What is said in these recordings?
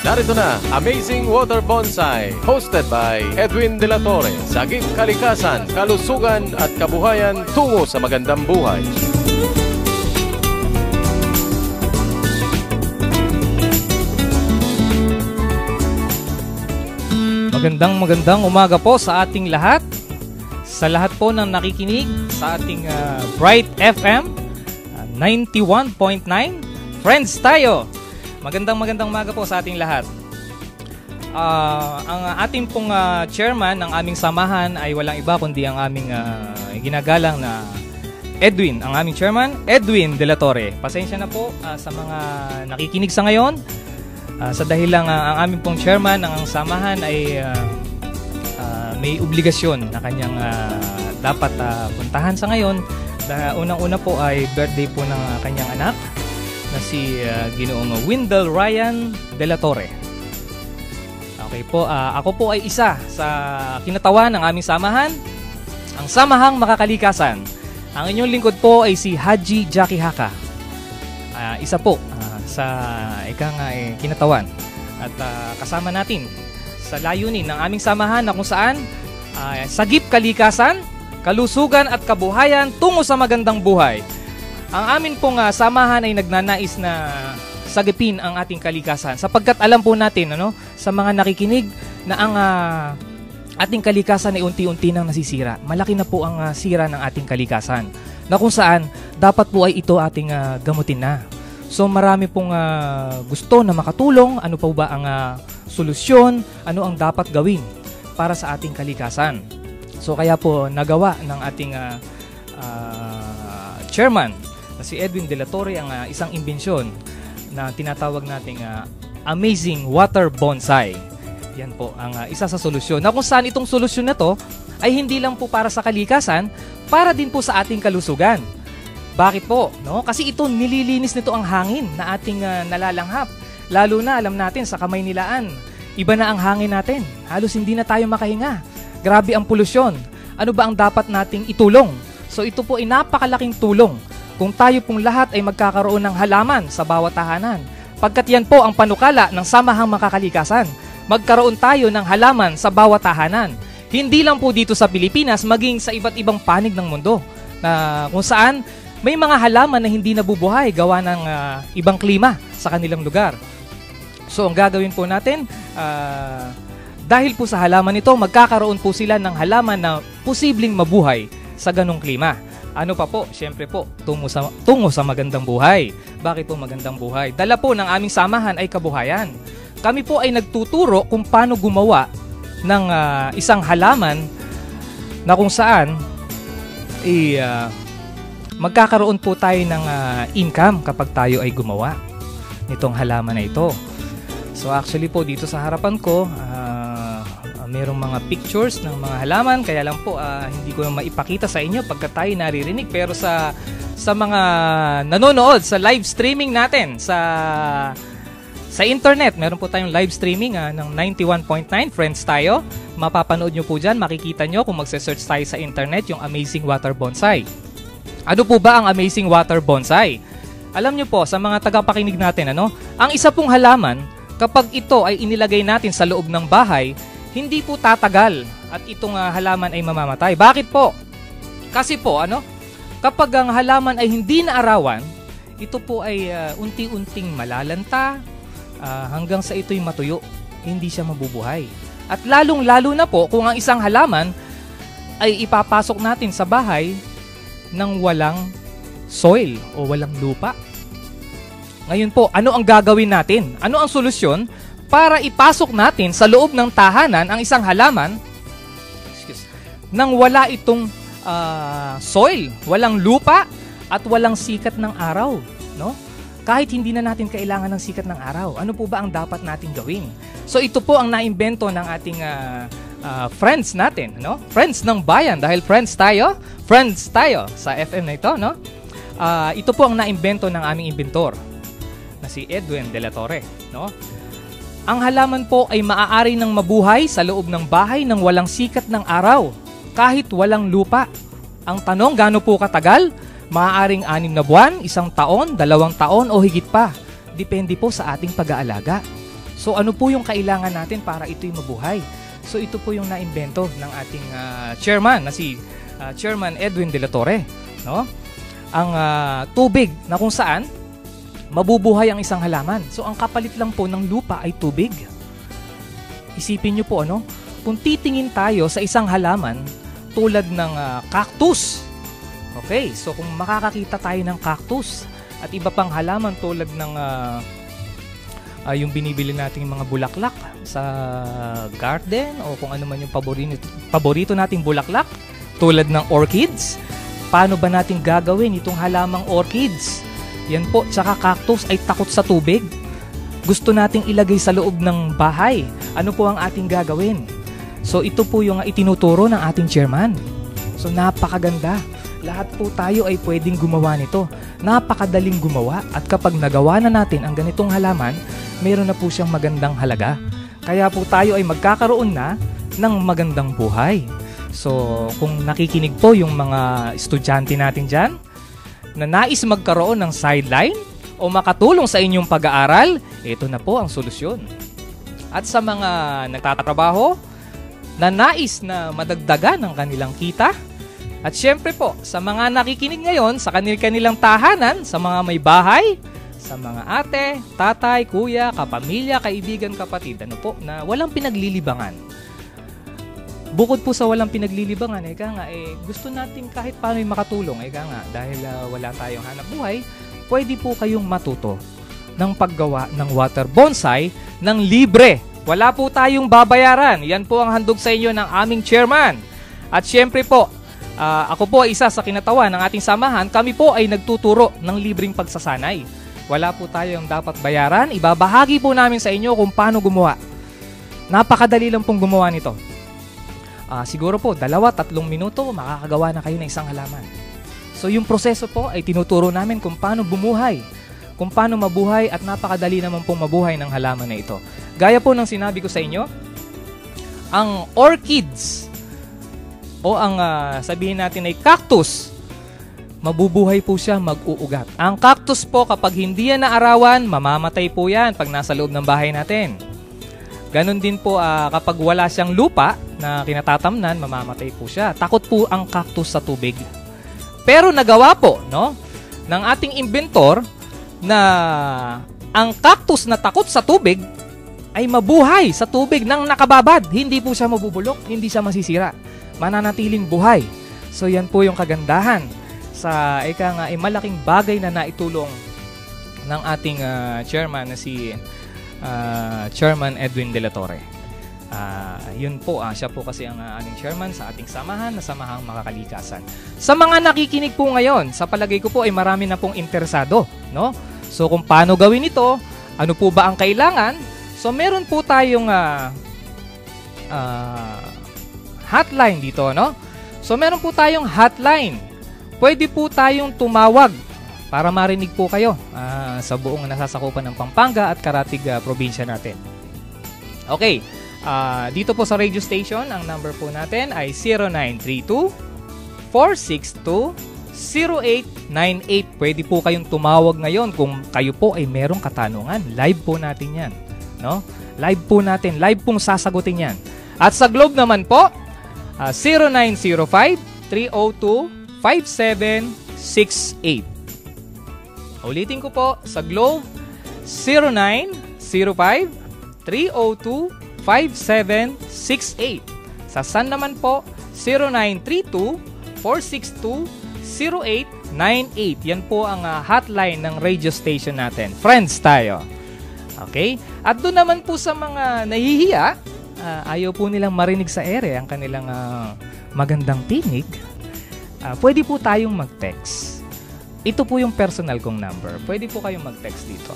Narito na, Amazing Water Bonsai, hosted by Edwin De La Torre. Sagip kalikasan, kalusugan at kabuhayan tungo sa magandang buhay. Magandang umaga po sa ating lahat. Sa lahat po ng nakikinig sa ating Bright FM 91.9. Friends tayo! Magandang umaga po sa ating lahat. Ang ating pong chairman ng aming samahan ay walang iba kundi ang aming ginagalang na Edwin. Ang aming chairman, Edwin De La Torre. Pasensya na po sa mga nakikinig sa ngayon. Sa dahil lang ang aming pong chairman ng samahan ay may obligasyon na kanyang dapat puntahan sa ngayon. Unang-una po ay birthday po ng kanyang anak na si Ginoong Wendell Ryan De La Torre. Okay po, ako po ay isa sa kinatawan ng aming samahan, ang Samahang Makakalikasan. Ang inyong lingkod po ay si Haji Jackie Haka. Isa po sa kinatawan. At kasama natin sa layunin ng aming samahan na kung saan sagip kalikasan, kalusugan at kabuhayan tungo sa magandang buhay. Ang amin pong samahan ay nagnanais na sagipin ang ating kalikasan sapagkat alam po natin sa mga nakikinig na ang ating kalikasan ay unti-unti nang nasisira. Malaki na po ang sira ng ating kalikasan na kung saan dapat po ay ito ating gamutin na. So marami pong gusto na makatulong. Ano po ba ang solusyon? Ano ang dapat gawin para sa ating kalikasan? So kaya po nagawa ng ating chairman na si Edwin De La Torre ang isang imbensyon na tinatawag nating Amazing Water Bonsai. Yan po ang isa sa solusyon. Na kung saan itong solusyon na to ay hindi lang po para sa kalikasan, para din po sa ating kalusugan. Bakit po? Kasi ito nililinis nito ang hangin na ating nalalanghap. Lalo na alam natin sa Kamaynilaan, iba na ang hangin natin. Halos hindi na tayo makahinga. Grabe ang polusyon. Ano ba ang dapat nating itulong? So ito po ay napakalaking tulong kung tayo pong lahat ay magkakaroon ng halaman sa bawat tahanan. Pagkat yan po ang panukala ng Samahang Makakalikasan. Magkaroon tayo ng halaman sa bawat tahanan. Hindi lang po dito sa Pilipinas, maging sa iba't ibang panig ng mundo. Na kung saan may mga halaman na hindi nabubuhay gawa ng ibang klima sa kanilang lugar. So ang gagawin po natin, dahil po sa halaman ito, magkakaroon po sila ng halaman na posibleng mabuhay sa ganong klima. Ano pa po? Siyempre po, tungo sa magandang buhay. Bakit po magandang buhay? Dala po ng aming samahan ay kabuhayan. Kami po ay nagtuturo kung paano gumawa ng isang halaman na kung saan magkakaroon po tayo ng income kapag tayo ay gumawa nitong halaman na ito. So actually po dito sa harapan ko, mayroong mga pictures ng mga halaman, kaya lang po hindi ko na maipakita sa inyo pagka tayo naririnig. Pero sa mga nanonood sa live streaming natin sa internet, meron po tayong live streaming ng 91.9 Friends tayo. Mapapanood nyo po dyan, makikita nyo kung magse-search tayo sa internet yung Amazing Water Bonsai. Ano po ba ang Amazing Water Bonsai? Alam nyo po sa mga tagapakinig natin, ang isa pong halaman, kapag ito ay inilagay natin sa loob ng bahay, hindi po tatagal at itong halaman ay mamamatay. Bakit po? Kasi po, kapag ang halaman ay hindi naarawan, ito po ay unti-unting malalanta hanggang sa ito'y matuyo. Hindi siya mabubuhay. At lalong-lalo na po kung ang isang halaman ay ipapasok natin sa bahay ng walang soil o walang lupa. Ngayon po, ano ang gagawin natin? Ano ang solusyon para ipasok natin sa loob ng tahanan ang isang halaman nang wala itong soil, walang lupa at walang sikat ng araw, Kahit hindi na natin kailangan ng sikat ng araw, ano po ba ang dapat natin gawin? So ito po ang naimbento ng ating friends natin, Friends ng bayan, dahil friends tayo sa FM na ito, ito po ang naimbento ng aming inventor na si Edwin De La Torre, Ang halaman po ay maaari ng mabuhay sa loob ng bahay nang walang sikat ng araw, kahit walang lupa. Ang tanong, gaano po katagal? Maaaring 6 na buwan, 1 taon, 2 taon o higit pa. Depende po sa ating pag-aalaga. So ano po yung kailangan natin para ito'y mabuhay? So ito po yung naimbento ng ating chairman na si Chairman Edwin de la Torre, no? Ang tubig na kung saan mabubuhay ang isang halaman. So ang kapalit lang po ng lupa ay tubig. Isipin niyo po kung titingin tayo sa isang halaman tulad ng cactus. Okay, so kung makakakita tayo ng cactus at iba pang halaman tulad ng yung binibili nating mga bulaklak sa garden o kung ano man yung paborito nating bulaklak tulad ng orchids, paano ba natin gagawin itong halamang orchids? Yan po, tsaka cactus ay takot sa tubig. Gusto nating ilagay sa loob ng bahay. Ano po ang ating gagawin? So ito po yung itinuturo ng ating chairman. So napakaganda. Lahat po tayo ay pwedeng gumawa nito. Napakadaling gumawa at kapag nagawa na natin ang ganitong halaman, mayroon na po siyang magandang halaga. Kaya po tayo ay magkakaroon na ng magandang buhay. So kung nakikinig po yung mga estudyante natin dyan na nais magkaroon ng sideline o makatulong sa inyong pag-aaral, ito na po ang solusyon. At sa mga nagtatrabaho na nais na madagdagan ang kanilang kita, at syempre po, sa mga nakikinig ngayon sa kanilang tahanan, sa mga may bahay, sa mga ate, tatay, kuya, kapamilya, kaibigan, kapatid, na walang pinaglilibangan. Bukod po sa walang pinaglilibangan, gusto natin kahit paano makatulong, dahil wala tayong hanap buhay, pwede po kayong matuto ng paggawa ng water bonsai ng libre. Wala po tayong babayaran. Yan po ang handog sa inyo ng aming chairman. At syempre po, ako po ay isa sa kinatawan ng ating samahan. Kami po ay nagtuturo ng libreng pagsasanay. Wala po tayong dapat bayaran. Ibabahagi po namin sa inyo kung paano gumawa. Napakadali lang pong gumawa nito. Siguro po, 2-3 minuto, makakagawa na kayo ng isang halaman. So yung proseso po ay tinuturo namin kung paano bumuhay. Kung paano mabuhay at napakadali naman pong mabuhay ng halaman na ito. Gaya po ng sinabi ko sa inyo, ang orchids o ang sabihin natin ay cactus, mabubuhay po siya, mag-uugat. Ang cactus po kapag hindi yan naarawan, mamamatay po yan pag nasa loob ng bahay natin. Ganon din po kapag wala siyang lupa na kinatatamnan, mamamatay po siya. Takot po ang cactus sa tubig. Pero nagawa po ng ating inventor na ang cactus na takot sa tubig ay mabuhay sa tubig nang nakababad. Hindi po siya mabubulok, hindi siya masisira. Mananatiling buhay. So yan po yung kagandahan sa malaking bagay na naitulong ng ating chairman na si Chairman Edwin de la Torre. Yun po, siya po kasi ang aming chairman sa ating samahan na Samahang Makakalikasan. Sa mga nakikinig po ngayon, sa palagay ko po ay marami na pong interesado, So kung paano gawin ito, ano po ba ang kailangan? So meron po tayong hotline dito, So meron po tayong hotline. Pwede po tayong tumawag para marinig po kayo sa buong nasasakupan ng Pampanga at Karatig probinsya natin. Okay, dito po sa radio station, ang number po natin ay 0932-462-0898. Pwede po kayong tumawag ngayon kung kayo po ay merong katanungan. Live po natin yan. Live po natin. Live pong sasagutin yan. At sa Globe naman po, 0905-302-5768. Ulitin ko po, sa Globe, 0905-302-5768. Sa Sun naman po, 0932-462-0898. Yan po ang hotline ng radio station natin. Friends tayo. Okay? At doon naman po sa mga nahihiya, ayaw po nilang marinig sa ere ang kanilang magandang tinig, pwede po tayong mag-text. Ito po yung personal kong number. Pwede po kayong mag-text dito.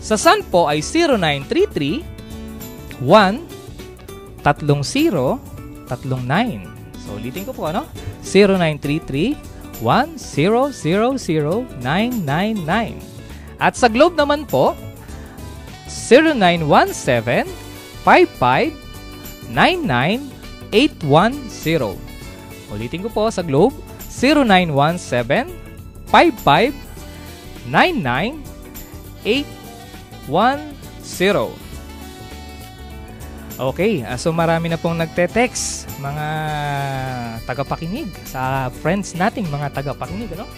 Sa Sun po ay 0933-1-30-39. So, ulitin ko po, 0933-1-000-999. At sa Globe naman po, 0917-55-99-810. Ulitin ko po sa Globe, 0917-55-99-810. Okay, so marami na pong nagte-text, mga tagapakinig, sa friends nating mga tagapakinig, ano?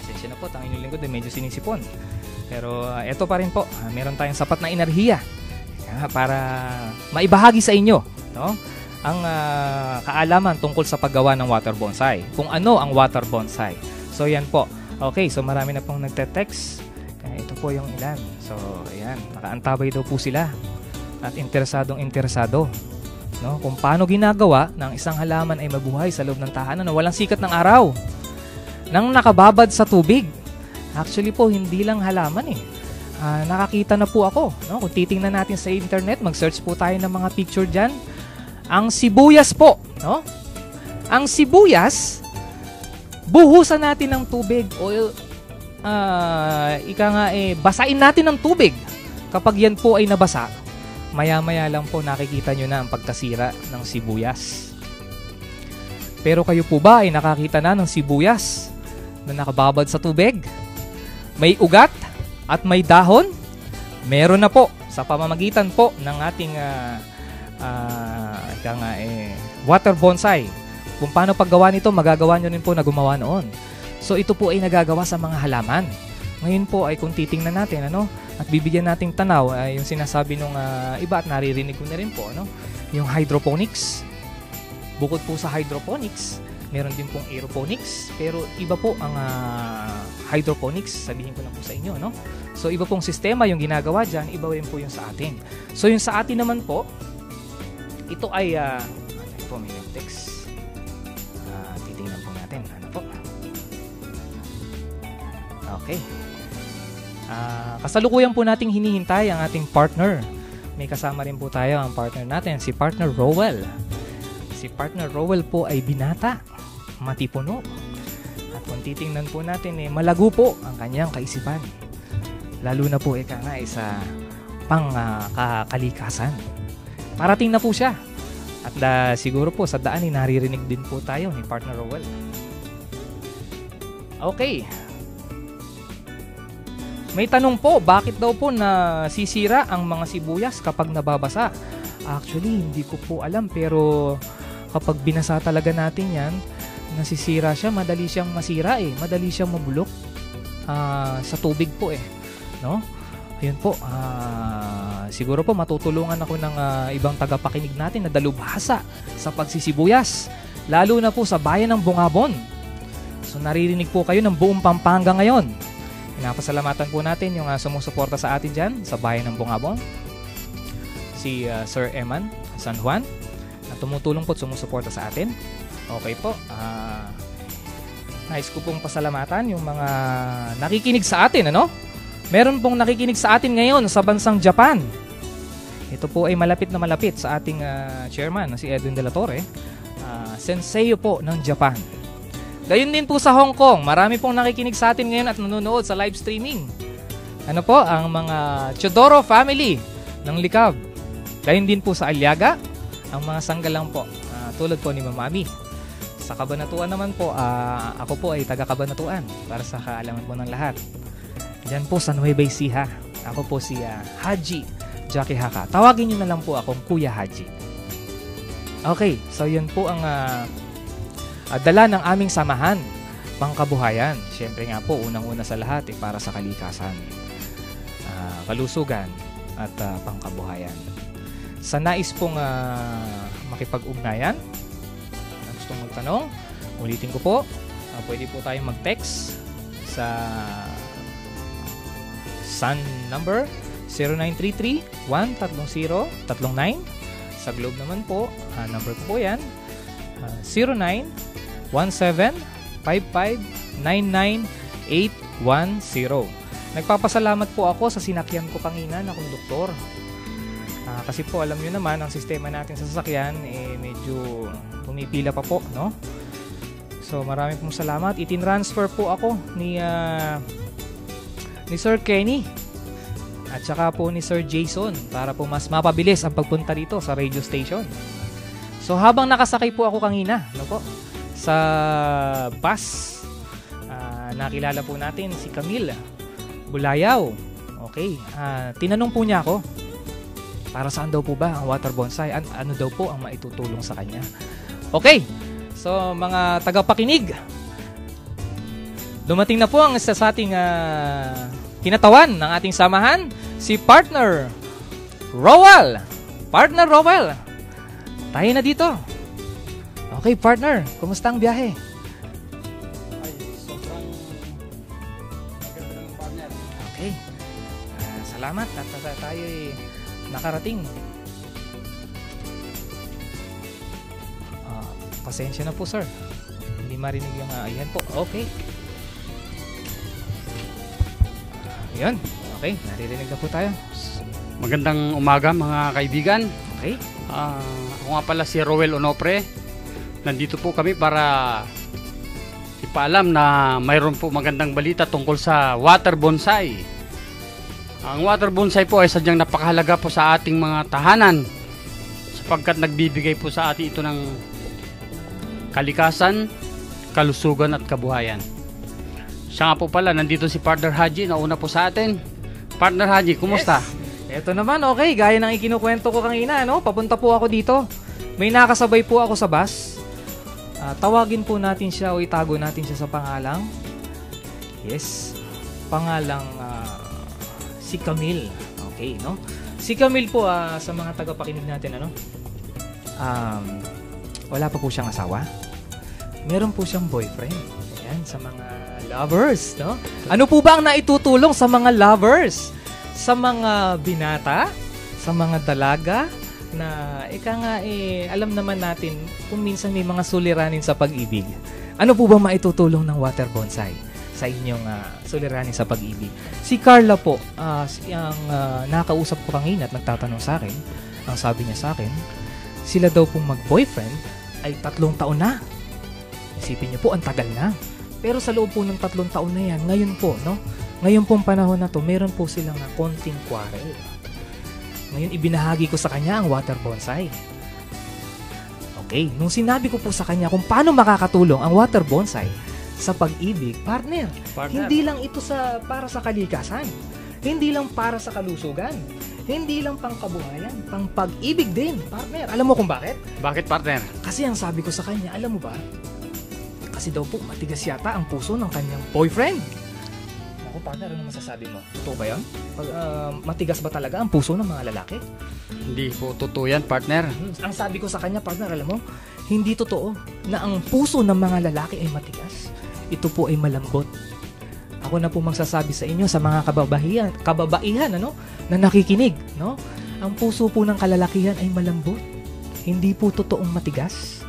Asensya na po, ang inyong lingkod ay medyo sinisipon. Pero eto pa rin po, meron tayong sapat na enerhiya para maibahagi sa inyo, no? Ang kaalaman tungkol sa paggawa ng water bonsai. Kung ano ang water bonsai. So yan po. Okay, so marami na pong nagte-text. Ito po yung ilan. So ayan, nakaantabay daw po sila. At interesado, no? Kung paano ginagawa ng isang halaman ay mabuhay sa loob ng tahanan na walang sikat ng araw, nang nakababad sa tubig. Actually po, hindi lang halaman eh. Nakakita na po ako, no? Kung titingnan natin sa internet, mag-search po tayo ng mga picture dyan. Ang sibuyas po, no? Ang sibuyas, buhusan natin ng tubig o basain natin ng tubig. Kapag yan po ay nabasa, maya-maya lang po nakikita nyo na ang pagkasira ng sibuyas. Pero kayo po ba ay nakakita na ng sibuyas na nakababad sa tubig? May ugat at may dahon? Meron na po sa pamamagitan po ng ating water bonsai. Kung paano paggawa nito, magagawa nyo rin po na gumawa noon. So ito po ay nagagawa sa mga halaman. Ngayon po ay kung titingnan natin, ano, at bibigyan nating tanaw yung sinasabi nung iba at naririnig ko na rin po, ano, yung hydroponics. Bukod po sa hydroponics, meron din pong aeroponics, pero iba po ang hydroponics, sabihin ko na po sa inyo, no? So iba pong sistema yung ginagawa dyan, iba rin po yung sa atin. So yung sa atin naman po, ito ay ano po, may text. Titingnan po natin, ano po. Okay. Kasalukuyan po nating hinihintay ang ating partner. May kasama rin po tayo ang partner natin, si Partner Rowell. Si Partner Rowell po ay binata, matipuno. At kung titingnan po natin, malago po ang kanyang kaisipan. Lalo na po sa pangkalikasan. Parating na po siya. At siguro po sa daan naririnig din po tayo ni Partner Rowell. Okay. May tanong po, bakit daw po nasisira ang mga sibuyas kapag nababasa? Actually, hindi ko po alam, pero kapag binasa talaga natin yan, nasisira siya, madali siyang masira madali siyang mabulok sa tubig po no? Ayun po, siguro po matutulungan ako ng ibang tagapakinig natin na dalubhasa sa pagsisibuyas, lalo na po sa bayan ng Bungabon. So naririnig po kayo ng buong Pampanga ngayon. Pinapasalamatan po natin yung sumusuporta sa atin dyan sa bayan ng Bungabon, si Sir Eman San Juan, na tumutulong po at sumusuporta sa atin. Okay po, nais ko pong pasalamatan yung mga nakikinig sa atin, ano? Meron pong nakikinig sa atin ngayon sa bansang Japan. Ito po ay malapit na malapit sa ating chairman, si Edwin De La Torre, sensei po ng Japan. Gayun din po sa Hong Kong, marami pong nakikinig sa atin ngayon at nanonood sa live streaming. Ano po, ang mga Chodoro family ng Likab. Gayun din po sa Aliaga, ang mga sanggalang po, tulad po ni Mamami. Sa Kabanatuan naman po, ako po ay taga Kabanatuan para sa kaalaman po ng lahat. Diyan po sa Nueva Ecija, ako po si Haji Jackie Haka. Tawagin nyo na lang po akong Kuya Haji. Okay, so yun po ang dala ng aming samahan, pangkabuhayan. Siyempre nga po, unang-una sa lahat para sa kalikasan, kalusugan at pangkabuhayan. Sa nais pong makipag-ugnayan, gustong magtanong, ulitin ko po, pwede po tayong mag-text sa SUN number 0933-130-39. Sa Globe naman po, number ko po yan, 0917-5599-810. Nagpapasalamat po ako sa sinakyan ko kanina na konduktor. Kasi po alam nyo naman, ang sistema natin sa sasakyan medyo pumipila pa po, no? So maraming pong salamat. Itinransfer po ako ni Sir Kenny at saka po ni Sir Jason para po mas mapabilis ang pagpunta dito sa radio station. So habang nakasakay po ako kanina, no po, sa bus, nakilala po natin si Camille Bulayaw. Okay. Tinanong po niya ako, para saan daw po ba ang water bonsai? Ano daw po ang maitutulong sa kanya? Okay. So, mga tagapakinig, dumating na po ang isa sa ating kinatawan ng ating samahan, si Partner Rowell. Partner Rowell, tayo na dito. Okay, partner, kumusta ang biyahe? Ay, sobrang maganda ng partner. Okay. Salamat at tayo'y nakarating. Pasensya na po, sir. Hindi marinig yung ayan po. Okay. Ayan. Okay, naririnig na po tayo. Magandang umaga mga kaibigan. Okay. Ako nga pala si Rowell Onofre. Nandito po kami para ipaalam na mayroon po magandang balita tungkol sa water bonsai. Ang water bonsai po ay sadyang napakahalaga po sa ating mga tahanan sapagkat nagbibigay po sa atin ito ng kalikasan, kalusugan at kabuhayan. Siya nga po pala, nandito si Partner Haji na una po sa atin. Partner Haji, kumusta? Yes. Ito naman, okay. Gaya ng ikinukwento ko kanina, no? Papunta po ako dito. May nakasabay po ako sa bus. Tawagin po natin siya o itago natin siya sa pangalang. Yes. Pangalang si Camille. Okay, no? Si Camille po, sa mga tagapakinig natin, ano? Wala pa po siyang asawa. Meron po siyang boyfriend. Ayan, sa mga lovers, no? Ano po ba ang naitutulong sa mga lovers? Sa mga binata? Sa mga dalaga? Na alam naman natin kung minsan may mga suliranin sa pag-ibig. Ano po ba maitutulong ng water bonsai sa inyong suliranin sa pag-ibig? Si Carla po, ang nakausap ko kanina at nagtatanong sa akin, ang sabi niya sa akin, sila daw pong mag-boyfriend ay 3 taon na. Isipin niyo po, ang tagal na. Pero sa loob po ng 3 taon na yan, ngayon po, no? Ngayon pong panahon na to, meron po silang konting quarrel. Ngayon, ibinahagi ko sa kanya ang water bonsai. Okay, nung sinabi ko po sa kanya kung paano makakatulong ang water bonsai sa pag-ibig, partner, hindi lang ito para sa kalikasan, hindi lang para sa kalusugan, hindi lang pang kabuhayan, pang pag-ibig din, partner. Alam mo kung bakit? Bakit, partner? Kasi ang sabi ko sa kanya, alam mo ba, kasi daw po matigas yata ang puso ng kanyang boyfriend. Partner, ano masasabi mo? Totoo ba yan? Matigas ba talaga ang puso ng mga lalaki? Hindi po totoo yan, partner. Ang sabi ko sa kanya, partner, alam mo, hindi totoo na ang puso ng mga lalaki ay matigas. Ito po ay malambot. Ako na po magsasabi sa inyo, sa mga kababaihan, ano, na nakikinig, no? Ang puso po ng kalalakihan ay malambot. Hindi po totoong matigas.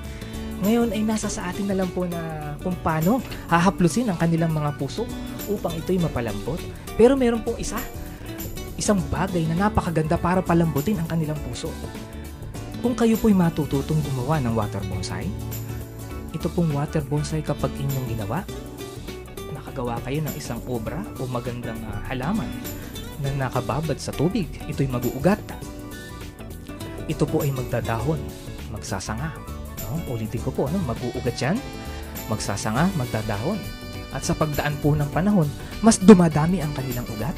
Ngayon ay nasa sa atin na lang po na kung paano hahaplusin ang kanilang mga puso upang ito'y mapalambot. Pero meron pong isang bagay na napakaganda para palambutin ang kanilang puso. Kung kayo po'y matututong gumawa ng water bonsai, ito pong water bonsai kapag inyong ginawa, nakagawa kayo ng isang obra o magandang halaman na nakababad sa tubig, ito'y mag-uugat. Ito po ay magdadahon, magsasanga. No? Ulitin ko po, mag-uugat yan, magsasanga, magdadahon. At sa pagdaan po ng panahon, mas dumadami ang kanilang ugat.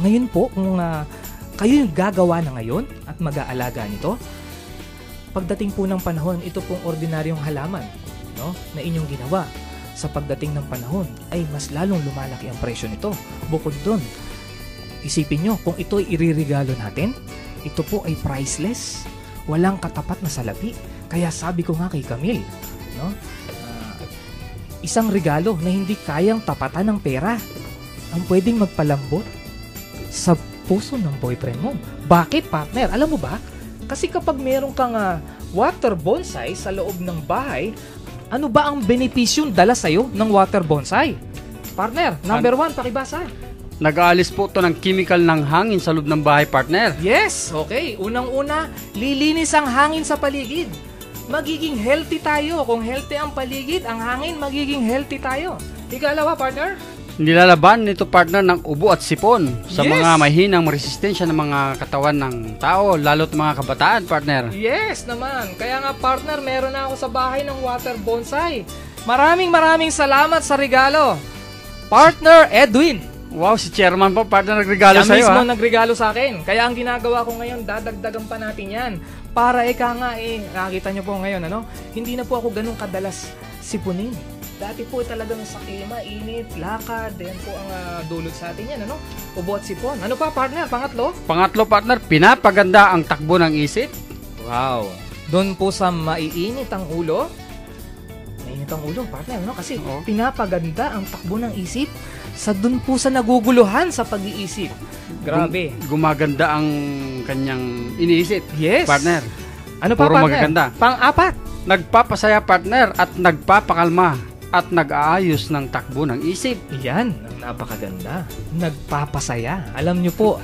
Ngayon po, kung kayo yung gagawa na ngayon at mag-aalaga nito, pagdating po ng panahon, ito pong ordinaryong halaman, no, na inyong ginawa. Sa pagdating ng panahon, ay mas lalong lumalaki ang presyo nito. Bukod doon, isipin nyo, kung ito ay iririgalo natin, ito po ay priceless. Walang katapat na salapi. Kaya sabi ko nga kay Camille, no, isang regalo na hindi kayang tapatan ng pera ang pwedeng magpalambot sa puso ng boyfriend mo. Bakit, partner? Alam mo ba? Kasi kapag meron kang water bonsai sa loob ng bahay, ano ba ang benepisyong dala sa'yo ng water bonsai? Partner, number 1, pakibasa. Nag-aalis po ito ng chemical ng hangin sa loob ng bahay, partner. Yes, okay. Unang-una, lilinis ang hangin sa paligid. Magiging healthy tayo. Kung healthy ang paligid, ang hangin, magiging healthy tayo. Ikalawa, partner? Nilalaban nito, partner, ng ubo at sipon sa Yes. mga mahinang resistensya ng mga katawan ng tao, lalo't mga kabataan, partner. Yes naman. Kaya nga, partner, meron na ako sa bahay ng water bonsai. Maraming salamat sa regalo, Partner Edwin. Wow, si chairman po, partner, nagregalo Siya sa'yo, mismo ha? nagregalo sa akin. Kaya ang ginagawa ko ngayon, dadagdagan pa natin yan. Para nakakita nyo po ngayon, hindi na po ako ganun kadalas sipunin. Dati po talagang sa klima, init, lakad, yan po ang dulot sa atin yan, ubo at sipon. Ano pa, partner? Pangatlo? Pangatlo, partner, pinapaganda ang takbo ng isip. Wow. Doon po sa maiinit ang ulo. Mainit ang ulo, partner, kasi Oo. pinapaganda ang takbo ng isip sa doon po sa naguguluhan sa pag-iisip. Grabe. Gumaganda ang kanyang iniisip. Yes. Partner. Ano pa, Puro partner? magaganda. Pang-apat. Nagpapasaya, partner, at nagpapakalma at nag-aayos ng takbo ng isip. Yan, ang napakaganda. Nagpapasaya. Alam nyo po,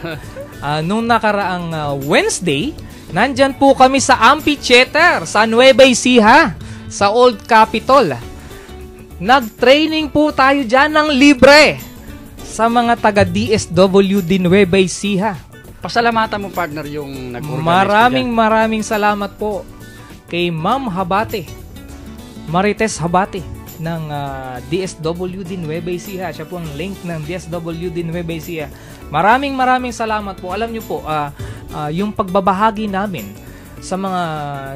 nung nakaraang Wednesday, nandyan po kami sa amphitheater sa Nueva Ecija, sa Old Capitol. Nag-training po tayo dyan ng libre sa mga taga-DSWD Nueva Ecija. Pasalamatan mo, partner, yung nag-organize. Maraming salamat po kay Ma'am Habate, Marites Habate ng DSWD Nueva Ecija. Siya po ang link ng DSWD Nueva Ecija. Maraming salamat po. Alam nyo po, yung pagbabahagi namin sa mga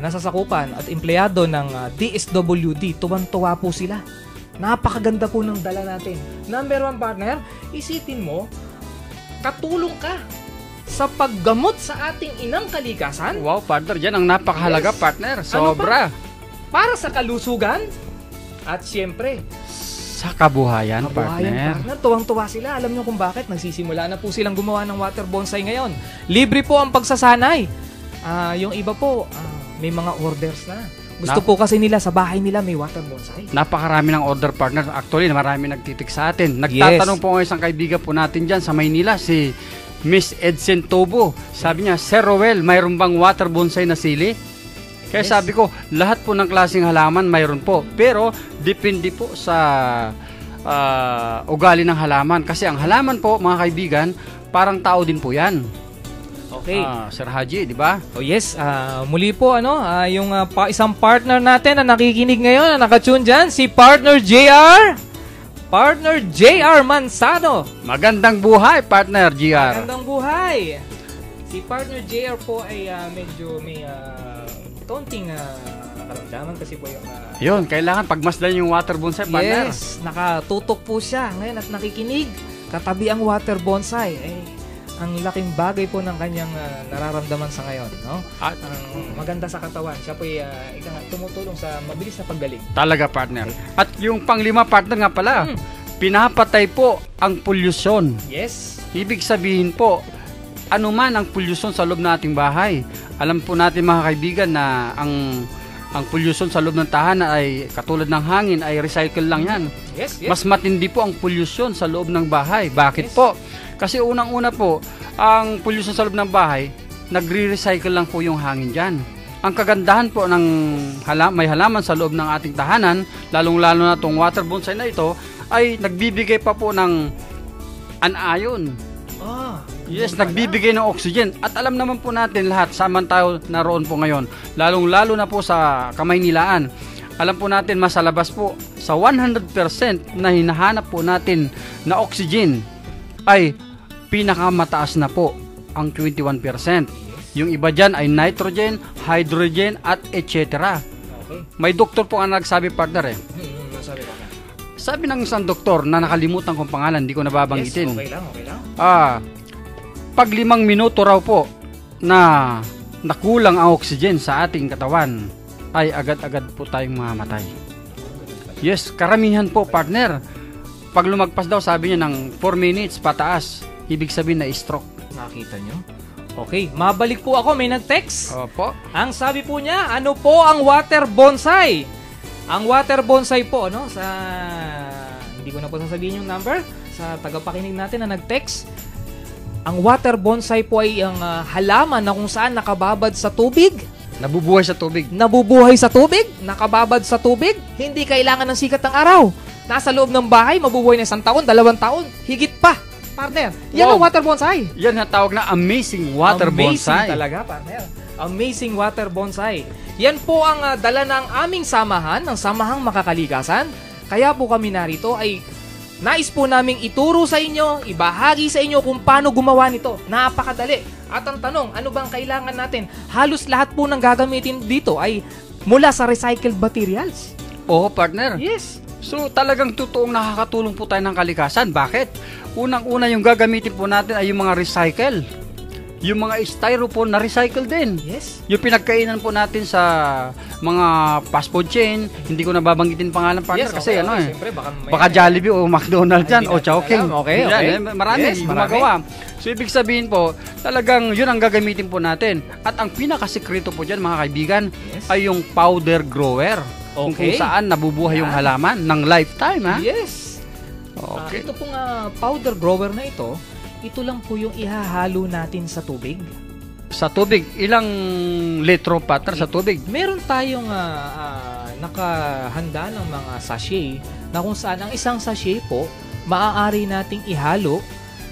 nasasakupan at empleyado ng DSWD, tuwan-tuwa po sila. Napakaganda po ng dala natin. Number 1, partner, isipin mo, katulong ka sa paggamot sa ating inang kalikasan. Wow, partner, dyan ang napakahalaga, Yes. partner. Ano Sobra. Para sa kalusugan at siyempre, Sa kabuhayan, kabuhayan, partner. Tuwang-tuwa sila. Alam nyo kung bakit? Nagsisimula na po silang gumawa ng water bonsai ngayon. Libre po ang pagsasanay. Yung iba po, may mga orders na. Gusto po kasi nila sa bahay nila may water bonsai. Napakarami ng order, partner. Actually, marami nagtitik sa atin. Nagtatanong po ngayon isang kaibigan po natin dyan sa Maynila, si Miss Edson Tobo. Sabi niya, Sir Rowel, mayroon bang water bonsai na sili? Kaya Yes. sabi ko, lahat po ng klaseng halaman mayroon po. Pero, depende po sa ugali ng halaman. Kasi ang halaman po, mga kaibigan, parang tao din po yan. Okay. Sir Haji, di ba? Oh yes, muli po yung isang partner natin na nakikinig ngayon, na nakatune dyan, si Partner JR. Partner JR Mansado. Magandang buhay, partner GR. Magandang buhay. Si Partner JR po ay medyo may konting karamdaman kasi po yung Yun, kailangan pagmasdan yung water bonsai, partner. yes, nakatutok po siya ngayon at nakikinig. Katabi ang water bonsai. Ang laking bagay po ng kanyang nararamdaman sa ngayon, no? At Maganda sa katawan. Siya po ay tumutulong sa mabilis na paggaling. talaga, partner. At yung panglima, partner nga pala, pinapatay po ang polusyon. Yes. Ibig sabihin po, ano man ang polusyon sa loob ng ating bahay. Alam po natin, mga kaibigan, na ang polusyon sa loob ng tahanan ay katulad ng hangin, ay recycle lang yan. Yes, yes. Mas matindi po ang polusyon sa loob ng bahay. Bakit Yes. po? Kasi unang-una po, ang polusyon sa loob ng bahay, nagre-recycle lang po yung hangin dyan. Ang kagandahan po ng may halaman sa loob ng ating tahanan, lalong-lalo na itong water bonsai na ito, ay nagbibigay pa po ng anion. Yes, nagbibigay ng oxygen. At alam naman po natin lahat, samantayo naroon po ngayon, lalong-lalo na po sa Kamaynilaan. Alam po natin, masalabas po, sa 100% na hinahanap po natin na oxygen, ay pinakamataas na po ang 21%. Yung iba dyan ay nitrogen, hydrogen, at etc. Okay. May doktor po ang nagsabi, partner. Sabi ko. Sabi ng isang doktor na nakalimutan kong pangalan, hindi ko nababanggitin. Yes, okay lang. Pag 5 minuto raw po na nakulang ang oxygen sa ating katawan, ay agad-agad po tayong mamamatay. Yes, karamihan po, partner. Pag lumagpas daw, sabi niya, ng 4 minutes pataas, ibig sabihin na stroke. Nakita nyo? Okay, mabalik po ako. May nag-text. Opo. Ang sabi po niya, ano po ang water bonsai? Ang water bonsai po, sa hindi ko na po sasabihin yung number, sa tagapakinig natin na nag-text. Ang water bonsai po ay ang halaman na kung saan nakababad sa tubig. Nabubuhay sa tubig. Nabubuhay sa tubig, nakababad sa tubig, hindi kailangan ng sikat ng araw. Nasa loob ng bahay, mabubuhay na 1 taon, 2 taon, higit pa. Partner, yan Wow. ang water bonsai. Yan ang tawag na amazing water Amazing bonsai. talaga, partner. Amazing water bonsai. Yan po ang dala ng aming samahan, ng Samahang Makakalikasan. Kaya po kami narito ay Nais po naming ituro sa inyo, ibahagi sa inyo kung paano gumawa nito. Napakadali. At ang tanong, ano bang kailangan natin? Halos lahat po ng gagamitin dito ay mula sa recycled materials. Oo, partner. Yes. So talagang totoong nakakatulong po tayo ng kalikasan. Bakit? Unang-una yung gagamitin po natin ay yung mga recycle. Yung mga styrofoam na recycle din. Yes. Yung pinagkainan po natin sa mga fast food chain, hindi ko nababanggitin pangalan, partner, Yes, kasi okay. Siyempre, baka Jollibee o McDonald's Ay, yan, hindi o natin Chowking. alam. Okay. Marami, Yes, gumagawa. So, ibig sabihin po, talagang yun ang gagamitin po natin. At ang pinakasikreto po dyan, mga kaibigan, Yes. ay yung powder grower. Kung Okay. saan nabubuhay yung halaman ng lifetime, ha? Yes. Okay. Ito pong powder grower na ito lang po yung ihahalo natin sa tubig. Sa tubig, ilang litro, partner, sa tubig? Meron tayong nakahanda ng mga sachet na kung saan ang isang sachet po maaari nating ihalo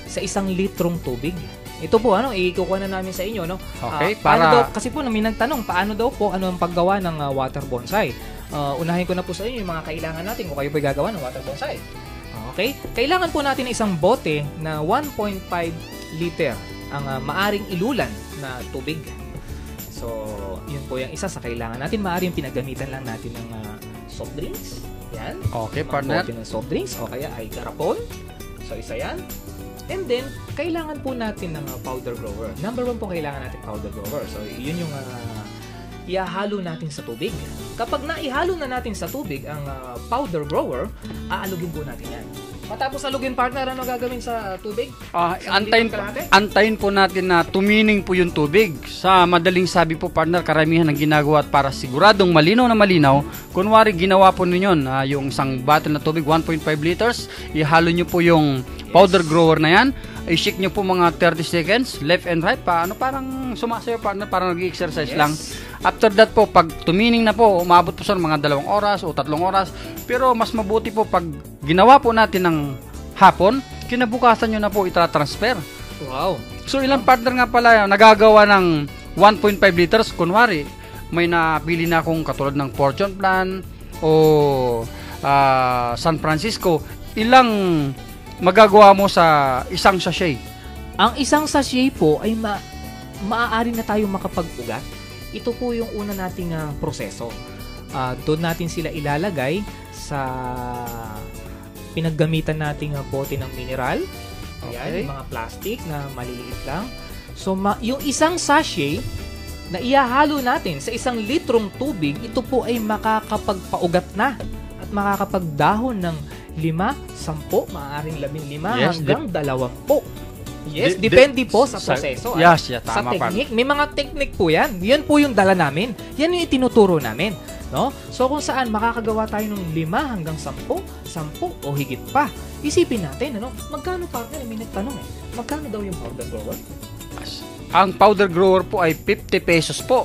sa 1 litrong tubig. Ito po ikukuha na namin sa inyo Okay, paano para- daw, kasi po may nagtanong paano daw po ang paggawa ng water bonsai. Unahin ko na po sa inyo yung mga kailangan natin kung kayo po gagawa ng water bonsai. Okay? Kailangan po natin isang bote na 1.5 liter ang maaring ilulan na tubig. So, yun po yung isa sa kailangan natin. Maaring pinagamitan lang natin ng soft drinks. Yan. Okay, Mga partner. bote ng soft drinks o kaya ay garapon. So, isa yan. And then, kailangan po natin ng powder grower. Number 1 po kailangan natin powder grower. So, yun yung ihahalo natin sa tubig. Kapag naihalo na natin sa tubig ang powder grower, aalugin po natin yan. Matapos alugin, partner, ano gagawin sa tubig? Antayin po natin na tumining po yung tubig. Sa madaling sabi po, partner, karamihan ng ginagawa at para siguradong malinaw na malinaw, kunwari ginawa po ninyo yung isang bottle na tubig, 1.5 liters, ihalo nyo po yung powder grower na yan, i-shake nyo po mga 30 seconds, left and right, parang sumasayo, partner, parang nag-exercise lang. After that po, pag tumining na po, umabot po sa mga 2 oras o 3 oras. Pero mas mabuti po pag ginawa po natin ng hapon, kinabukasan nyo na po itra-transfer. Wow. So ilang partner nga pala nagagawa ng 1.5 liters, kunwari, may napili na akong katulad ng Fortune Plan o San Francisco, ilang magagawa mo sa isang sachet? Ang isang sachet po ay maaari na tayong makapag-ugat. Ito po yung una nating proseso. Doon natin sila ilalagay sa pinaggamitan nating bote ng mineral. Ayan, Okay. yung mga plastic na maliliit lang. So, yung isang sachet na ihahalo natin sa 1 litrong tubig, ito po ay makakapagpaugat na at makakapagdahon ng 5, 10, maaaring 15 Yes, hanggang 20. Yes, depende po sa proseso. Yes, Sa tama, partner. technique. May mga technique po yan. Yan po yung dala namin. Yan yung itinuturo namin. No? So kung saan makakagawa tayo ng 5 hanggang 10 o higit pa. Isipin natin, magkano, partner? May nagtanong magkano daw yung powder grower? Ang powder grower po ay 50 pesos po.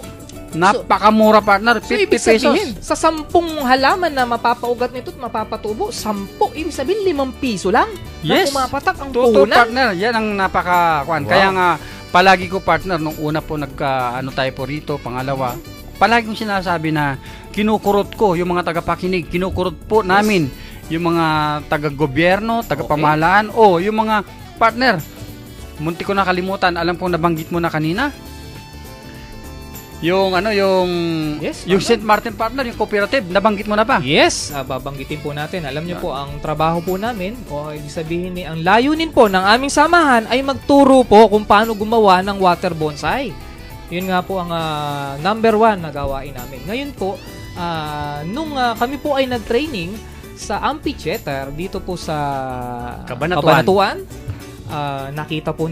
Napakamura, partner. 50 So ibig pesos. sabihin, sa 10 halaman na mapapaugat nito at mapapatubo, 10, ibig sabihin 5 piso lang na Yes. pumapatak ang Totoo, puhunan. partner. Yan ang napaka-kwan. Wow. Kaya nga, palagi ko, partner, nung una po tayo po rito, pangalawa, palagi kong sinasabi na kinukurot ko yung mga tagapakinig, kinukurot po namin yung mga taga-gobyerno, taga-pamahalaan, o yung mga partner. Munti ko nakalimutan, alam kong nabanggit mo na kanina. Yung Yes, yung St. Martin, partner, yung cooperative, nabanggit mo na ba? Yes, babanggitin po natin. Alam niyo po, ang trabaho po namin, o ibig sabihin ang layunin po ng aming samahan ay magturo po kung paano gumawa ng water bonsai. Yun nga po ang number 1 na gawain namin. Ngayon po, nung kami po ay nag-training sa amphitheater dito po sa Cabanatuan, nakita po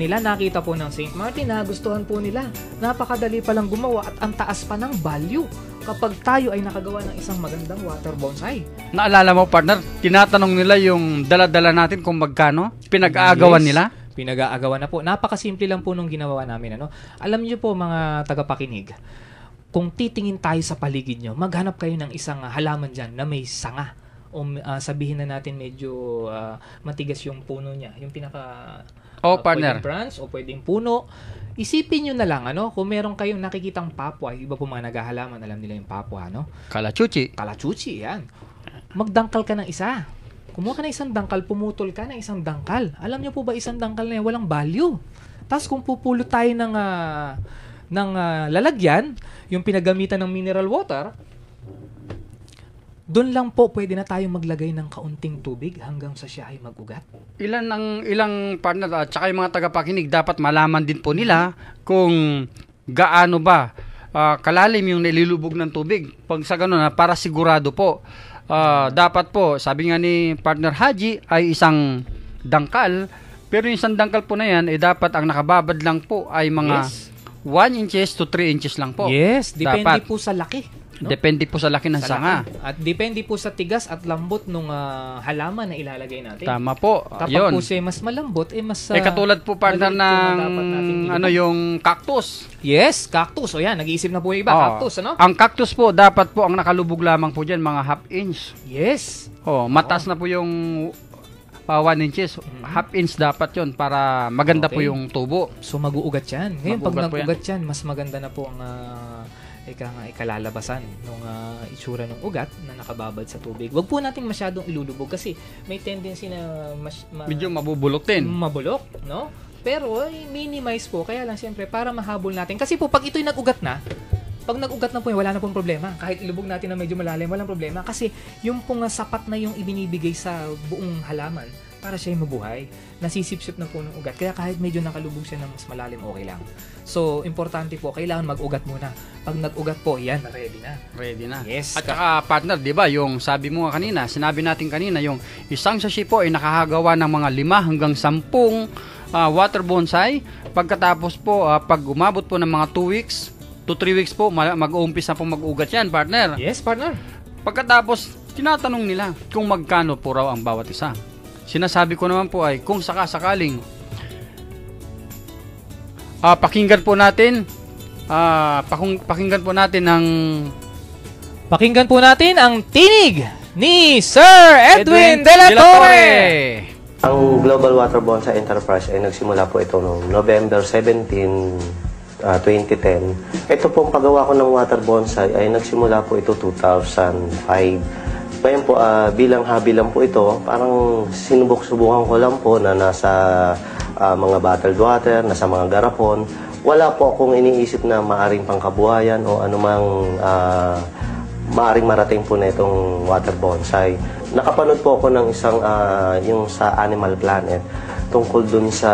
ng St. Martin, nagustuhan po nila. Napakadali palang gumawa at ang taas pa ng value kapag tayo ay nakagawa ng isang magandang water bonsai. Naalala mo, partner, tinatanong nila yung dala-dala natin kung magkano, pinag-aagawan Yes, nila. Pinag-aagawan na po. Napakasimple lang po nung ginawa namin. Alam niyo po, mga tagapakinig, kung titingin tayo sa paligid nyo, maghanap kayo ng isang halaman dyan na may sanga. O sabihin na natin medyo matigas yung puno niya. Yung pinaka Partner. pwedeng branch o pwedeng puno. Isipin nyo na lang, kung meron kayong nakikitang papwa, iba po mga naghahalaman, alam nila yung papwa, Kalachuchi. Kalachuchi, yan. Magdangkal ka ng isa. Kumuha ka ng isang dangkal, pumutol ka ng isang dangkal. Alam niyo po ba, isang dangkal na yan, walang value. Tapos kung pupulot tayo ng lalagyan, yung pinagamitan ng mineral water, doon lang po pwede na tayong maglagay ng kaunting tubig hanggang sa siya ay mag-ugat. Ilang partner at saka yung mga tagapakinig dapat malaman din po nila kung gaano ba kalalim yung nililubog ng tubig. Pag sa ganun, para sigurado po, dapat po, sabi nga ni partner Haji, ay isang dangkal. Pero yung isang dangkal po na yan, dapat ang nakababad lang po ay mga 1 inches to 3 inches lang po. Yes, depende dapat po sa laki. No? Depende po sa laki ng sanga. At depende po sa tigas at lambot ng halaman na ilalagay natin. Tama po. Kapag po siya mas malambot, mas... katulad po partner ng yung cactus. Yes, cactus. O yan, nag-iisip na po yung iba. Cactus, ano? Ang cactus po, dapat po ang nakalubog lamang po dyan, mga half inch. Yes. Mataas na po yung 1 inches. Half inch dapat yon para maganda po yung tubo. So, mag-uugat yan. Ngayon, pag nag-ugat yan, mas maganda na po ang... ikalalabasan ng itsura ng ugat na nakababad sa tubig. Huwag po nating masyadong ilulubog kasi may tendency na medyo mabubulok din. Mabulok, no? Pero minimize po. Kaya lang siyempre para mahabol natin. Kasi po pag ito'y nag-ugat na, pag nag-ugat na po, wala na pong problema. Kahit ilubog natin na medyo malalim, walang problema. Kasi yung pong sapat na yung ibinibigay sa buong halaman para siya mabuhay. Nasisip-sip na po ng ugat. Kaya kahit medyo nakalubog siya ng mas malalim, okay lang. So, importante po, kailangan mag-ugat muna. Pag nag-ugat po, yan, ready na. Ready na. Yes. At saka, partner, di ba, yung sabi mo kanina, sinabi natin kanina, yung isang sachet po ay nakahagawa ng mga 5 hanggang 10 water bonsai. Pagkatapos po, pag umabot po ng mga 2 weeks to 3 weeks po, mag-uumpis na po mag-ugat yan, partner. Yes, partner. Pagkatapos, tinatanong nila kung magkano po raw ang bawat isa. Sinasabi ko naman po ay kung sakasakaling pakinggan po natin ang tinig ni Sir Edwin De La Torre. Ang Global Water Bonsai Enterprise ay nagsimula po ito noong November 17, 2010. Ito pong paggawa ko ng water bonsai ay nagsimula po ito 2005. Ngayon po, bilang hobby lang po ito, parang sinubok-subukan ko lang po na nasa mga bottled water, nasa mga garapon. Wala po akong iniisip na maaring pangkabuhayan o anumang maaring marating po na itong water bonsai. Nakapanood po ako ng isang, yung sa Animal Planet, tungkol dun sa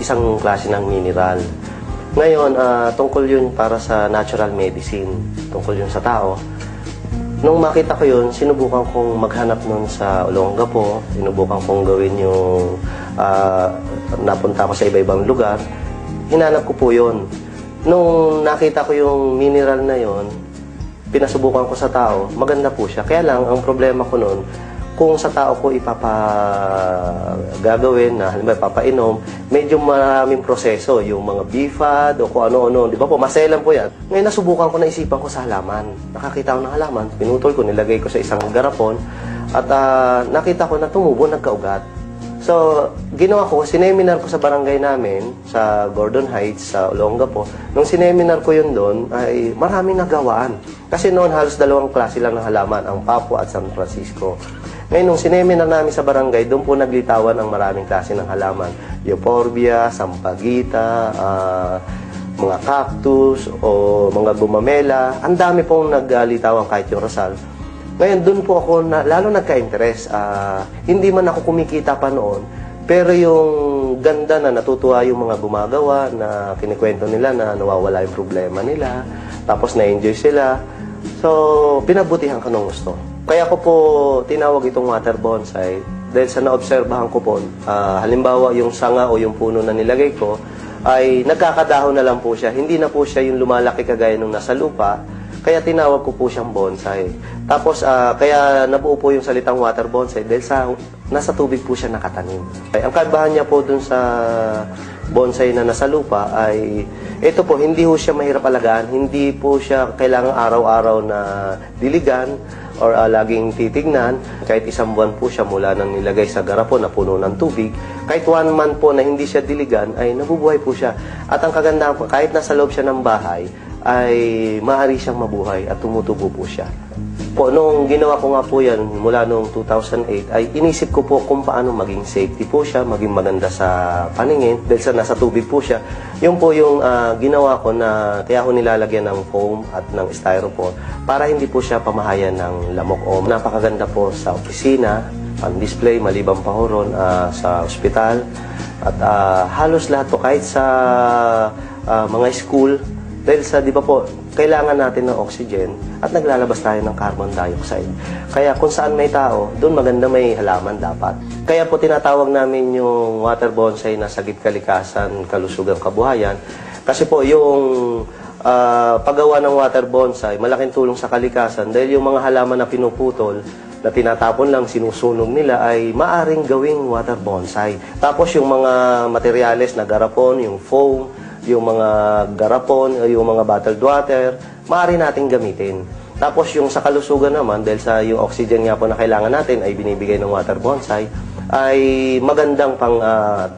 isang klase ng mineral. Ngayon, tungkol yun para sa natural medicine, tungkol yun sa tao. Nung makita ko yun, sinubukan kong maghanap nun sa Olongapo, sinubukan kong gawin yung napunta ako sa iba-ibang lugar, hinanap ko po yun. Nung nakita ko yung mineral na yun, pinasubukan ko sa tao, maganda po siya. Kaya lang, ang problema ko nun, kung sa tao ko gagawin na halimbawa papainom, medyo maraming proseso, yung mga BFAD o kung ano-ano, di ba po, maselan po yan. Ngayon nasubukan ko, naisipan ko sa halaman. Nakakita ko ng halaman, pinutol ko, nilagay ko sa isang garapon, at nakita ko na tumubo, nagkaugat. So, ginawa ko, sineminar ko sa barangay namin, sa Gordon Heights, sa Olongapo. Nung sineminar ko yun doon, ay maraming nagawaan. Kasi noon halos 2 klase lang ng halaman, ang Papua at San Francisco. Ngayon, nung sineminar namin sa barangay, doon po naglitawan ang maraming klase ng halaman. Euphorbia, sampagita, mga cactus, o mga gumamela. Ang dami pong naglitawan kahit yung rasal. Ngayon, doon po ako lalo nagka-interest. Hindi man ako kumikita pa noon, pero yung ganda na natutuwa yung mga gumagawa, na kinikwento nila na nawawala yung problema nila, tapos na-enjoy sila. So, pinabutihan ko ng gusto. Kaya ko po tinawag itong water bonsai dahil sa naobserbahan ko po, halimbawa yung sanga o yung puno na nilagay ko ay nagkakadahon na lang po siya. Hindi na po siya yung lumalaki kagaya nung nasa lupa, kaya tinawag ko po siyang bonsai. Tapos, kaya nabuo po yung salitang water bonsai dahil nasa tubig po siya nakatanim. Ang kaibahan niya po dun sa bonsai na nasa lupa ay, ito po, hindi po siya mahirap alagaan, hindi po siya kailangang araw-araw na diligan or laging titignan. Kahit 1 buwan po siya mula nang nilagay sa garapon na puno ng tubig, kahit 1 month po na hindi siya diligan, ay nabubuhay po siya. At ang kagandahan po, kahit nasa loob siya ng bahay, ay maaari siyang mabuhay at tumutubo po siya. Po, nung ginawa ko nga po yan, mula noong 2008, ay inisip ko po kung paano maging safety po siya, maging maganda sa paningin, dahil sa nasa tubig po siya. Yun po yung ginawa ko na kaya ko nilalagyan ng foam at ng styrofoam para hindi po siya pamahayan ng lamok o napakaganda po sa opisina, pan-display, maliban pa ho ron, sa ospital, at halos lahat po kahit sa mga school, dahil sa, di ba po, kailangan natin ng oxygen at naglalabas tayo ng carbon dioxide. Kaya kung saan may tao, doon maganda may halaman dapat. Kaya po tinatawag namin yung water bonsai na Sagip Kalikasan, Kalusugan, Kabuhayan. Kasi po yung paggawa ng water bonsai, malaking tulong sa kalikasan dahil yung mga halaman na pinuputol, na tinatapon lang, sinusunog nila ay maaring gawing water bonsai. Tapos yung mga materyales na garapon, yung foam, yung mga garapon, yung mga bottled water, maaari nating gamitin. Tapos yung sa kalusugan naman, dahil sa yung oxygen nga po na kailangan natin ay binibigay ng water bonsai, ay magandang pang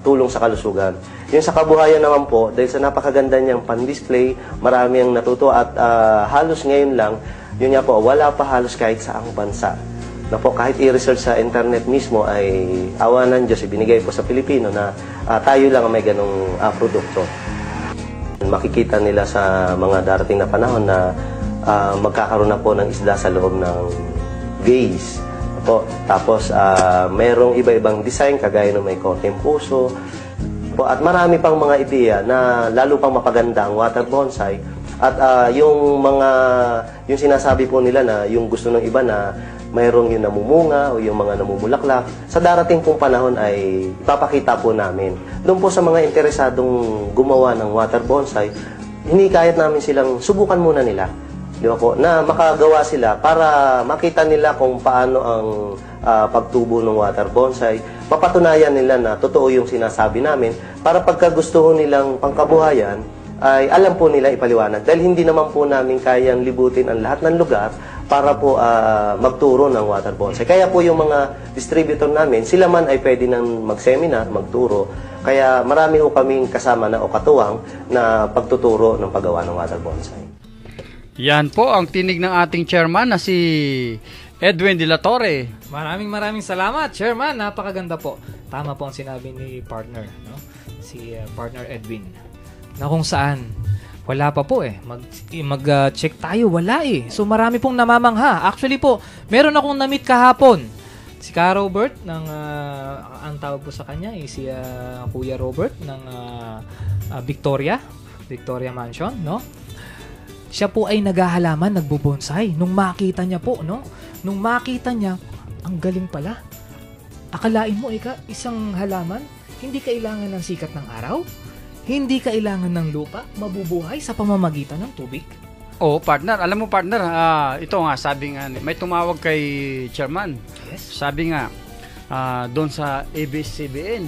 tulong sa kalusugan. Yung sa kabuhayan naman po, dahil sa napakaganda niyang pan-display, marami ang natuto at halos ngayon lang, yun nga po, wala pa halos kahit saang bansa. Na po, kahit i-research sa internet mismo ay awa ng Diyos, ibinigay po sa Pilipino na tayo lang ang may ganong produkto. Makikita nila sa mga darating na panahon na magkakaroon na po ng isda sa loob ng vase. Po. Tapos, mayroong iba-ibang design, kagaya ng may korteng puso. Po, at marami pang mga ideya na lalo pang mapaganda ang water bonsai. At yung sinasabi po nila na yung gusto ng iba na mayroong yung namumunga o yung mga namumulaklak, sa darating pong panahon ay ipapakita po namin. Doon po sa mga interesadong gumawa ng water bonsai, hinikayat namin silang subukan muna nila. Di ba po? Na makagawa sila para makita nila kung paano ang pagtubo ng water bonsai. Mapatunayan nila na totoo yung sinasabi namin para pagka gusto nilang pangkabuhayan, ay alam po nila ipaliwanag. Dahil hindi naman po namin kayang libutin ang lahat ng lugar para po magturo ng water bonsai. Kaya po yung mga distributor namin, sila man ay pwede nang mag-seminar, magturo. Kaya marami ho kaming kasama na o katuwang na pagtuturo ng paggawa ng water bonsai. Yan po ang tinig ng ating chairman na si Edwin de la Torre. Maraming salamat, Chairman. Napakaganda po. Tama po ang sinabi ni partner, no? Si partner Edwin. Na kung saan wala pa po mag-check tayo, wala So marami pong namamangha. Actually po, meron akong na-meet kahapon. Si Ka Robert ng ang tawag po sa kanya si Kuya Robert ng Victoria Mansion, no? Siya po ay naghahalaman, nagbubonsai. Nung makita niya po, no? Nung makita niya, ang galing pala. Akalain mo, isang halaman, hindi kailangan ng sikat ng araw, hindi kailangan ng lupa, mabubuhay sa pamamagitan ng tubig. Oh, partner. Alam mo, partner, ito nga, sabi nga, may tumawag kay Chairman. Yes. Sabi nga, doon sa ABS-CBN,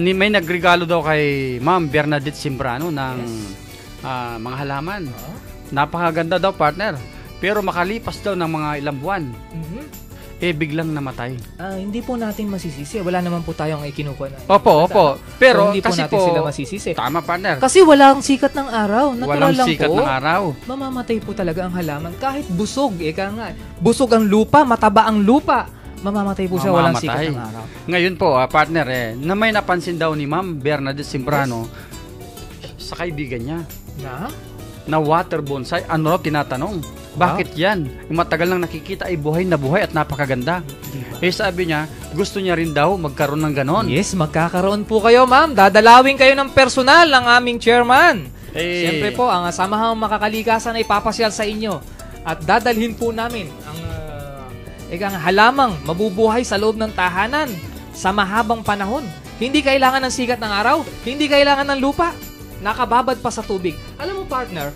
may nagregalo daw kay Ma'am Bernadette Simbrano ng mga halaman. Napakaganda daw, partner. Pero makalipas daw ng mga ilang buwan, biglang namatay. Hindi po natin masisisi. Wala naman po tayong ikinukuha na. Opo. Pero hindi po kasi natin sila masisisi. Tama, partner. Kasi walang sikat ng araw. Natural Walang lang sikat po. ng araw. Mamamatay po talaga ang halaman. Kahit busog, busog ang lupa, mataba ang lupa, mamamatay po siya, walang sikat ng araw. Ngayon po, partner, na may napansin daw ni Ma'am Bernadette Simbrano sa kaibigan niya na water bonsai. Ano raw tinatanong? Bakit yan? Yung matagal nang nakikita ay buhay na buhay at napakaganda. Diba? Sabi niya, gusto niya rin daw magkaroon ng ganon. Yes, magkakaroon po kayo, ma'am. Dadalawin kayo ng personal ng aming chairman. Siyempre po, ang Samahang Makakalikasan ay papasyal sa inyo. At dadalhin po namin ang halamang mabubuhay sa loob ng tahanan sa mahabang panahon. Hindi kailangan ng sikat ng araw, hindi kailangan ng lupa. Nakababad pa sa tubig. Alam mo, partner,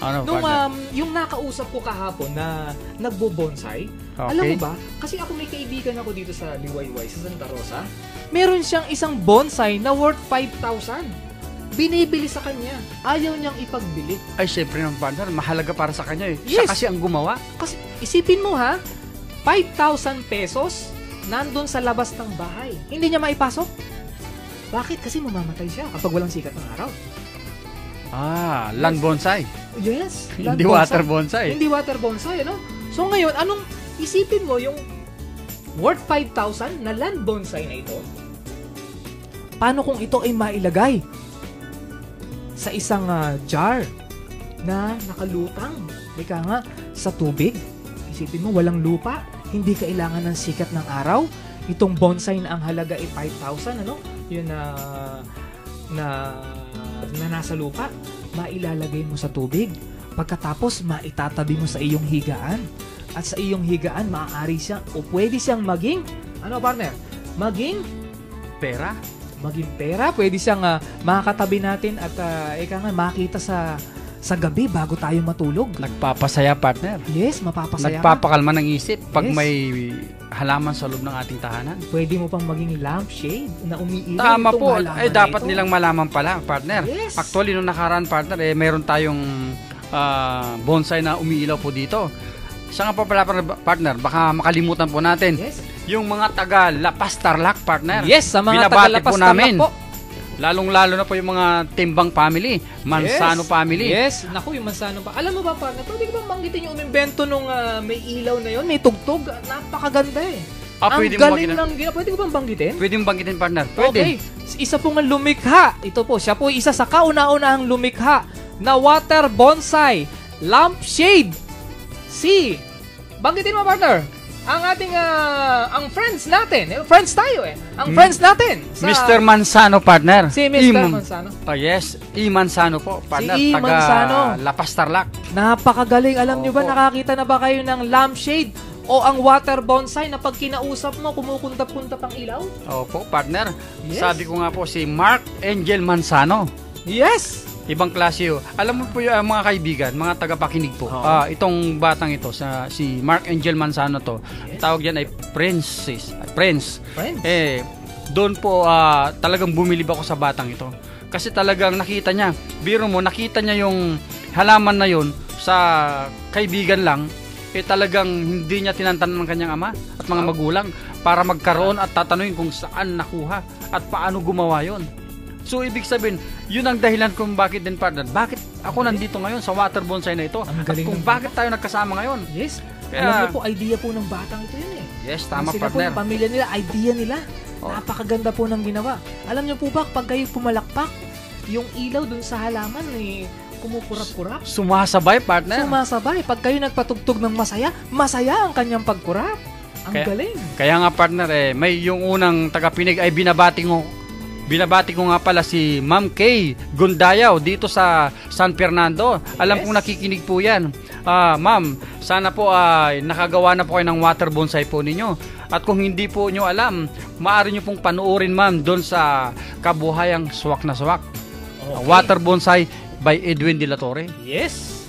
yung nakausap ko kahapon na nagbo-bonsai, alam mo ba, kasi ako may kaibigan ako dito sa Liwayway, sa Santa Rosa, meron siyang isang bonsai na worth 5,000. Binibili sa kanya. Ayaw niyang ipagbili. Ay, syempre ng partner, mahalaga para sa kanya. Yes. Siya kasi ang gumawa. Kasi, isipin mo 5,000 pesos nandun sa labas ng bahay. Hindi niya maipasok. Bakit? Kasi mamamatay siya kapag walang sikat ng araw. Land bonsai. Yes. Hindi water bonsai. Hindi water bonsai, ano? So ngayon, Isipin mo yung worth 5,000 na land bonsai na ito. Paano kung ito ay mailagay sa isang jar na nakalutang, ika nga, sa tubig? Isipin mo, walang lupa, hindi kailangan ng sikat ng araw. Itong bonsai na ang halaga ay 5,000, ano? Yun na nasa lupa, mailalagay mo sa tubig. Pagkatapos, maitatabi mo sa iyong higaan. At sa iyong higaan, maaari siyang, o pwede siyang maging, ano partner? Maging Pera? Maging pera. Pwede siyang makakatabi natin at ika nga, makita sa gabi bago tayo matulog. Nagpapasaya, partner. Yes, mapapasaya ka. Nagpapakalma ng isip pag Yes. may halaman sa loob ng ating tahanan. Pwede mo pang maging lampshade na umiilaw. Tama itong po. halaman Ay, na dapat ito. nilang malaman pala, partner. Yes. Actually, nung nakaraan, partner, meron tayong bonsai na umiilaw po dito. Siya nga po pala, partner, baka makalimutan po natin. Yes. Yung mga taga Lapas Tarlac, partner. Yes, sa mga Binabati taga-Lapas po namin. Tarlac po. Lalong-lalo na po yung mga Timbang family, Mansano family. Yes, naku, yung Mansano pa. Alam mo ba, partner, pwede ko bang banggitin yung umimbento nung may ilaw na yon, may tugtog? Napakaganda eh. Ang Pwede mo galing magina- ng gina. Pwede ko bang banggitin? Pwede mong banggitin, partner. Pwede. Okay. Isa pong lumikha. Ito po, siya po isa sa kauna-unahang lumikha na water bonsai lampshade. Si, banggitin mo, partner, ang ating, ang friends natin. Friends tayo eh. Ang friends natin. Mr. Mansano, partner. Si Mr. Mansano. Oh, yes. Mansano po, partner. Si taga Mansano. Lapas Tarlac. Napakagaling. Alam nyo ba, Opo. nakakita na ba kayo ng lampshade o ang water bonsai na pag kinausap mo, kumukuntab-kuntab ang ilaw? Opo, partner. Yes. Sabi ko nga po, si Mark Angel Mansano. Yes! Ibang klase yun. Alam mo po yung mga kaibigan, mga tagapakinig po. Oo. Itong batang ito, si Mark Angel Mansano to, tawag yan ay Prince. Friends. Doon po talagang bumilib ako sa batang ito. Kasi talagang nakita niya, biro mo, nakita niya yung halaman na yun sa kaibigan lang, talagang hindi niya tinantanan ng kanyang ama at mga magulang para magkaroon at tatanungin kung saan nakuha at paano gumawa yon. So, ibig sabihin, yun ang dahilan kung bakit din, partner. Bakit ako nandito ngayon sa water bonsai na ito? Ang At galing kung ng bakit tayo nagkasama ngayon? Yes. Kaya- Alam niyo po, idea po ng batang ito yun eh. Yes, tama, Sila po, partner. yung pamilya nila, idea nila. Oh. Napakaganda po ng ginawa. Alam niyo po ba, pag kayo pumalakpak, yung ilaw dun sa halaman eh, kumukurap-kurap. Sumasabay, partner. Sumasabay. Pag kayo nagpatugtog ng masaya, masaya ang kanyang pagkurap. Ang Kaya- galing. Kaya nga, partner, may yung unang tagapinig ay binabati ko nga pala si Ma'am Kay Gundayaw dito sa San Fernando. Alam Yes. kong nakikinig po yan. Ma'am, sana po nakagawa na po kayo ng water bonsai po ninyo. At kung hindi po nyo alam, maaari nyo pong panuorin, ma'am, doon sa Kabuhayang Swak na Swak. Okay. Water bonsai by Edwin De La Torre. Yes.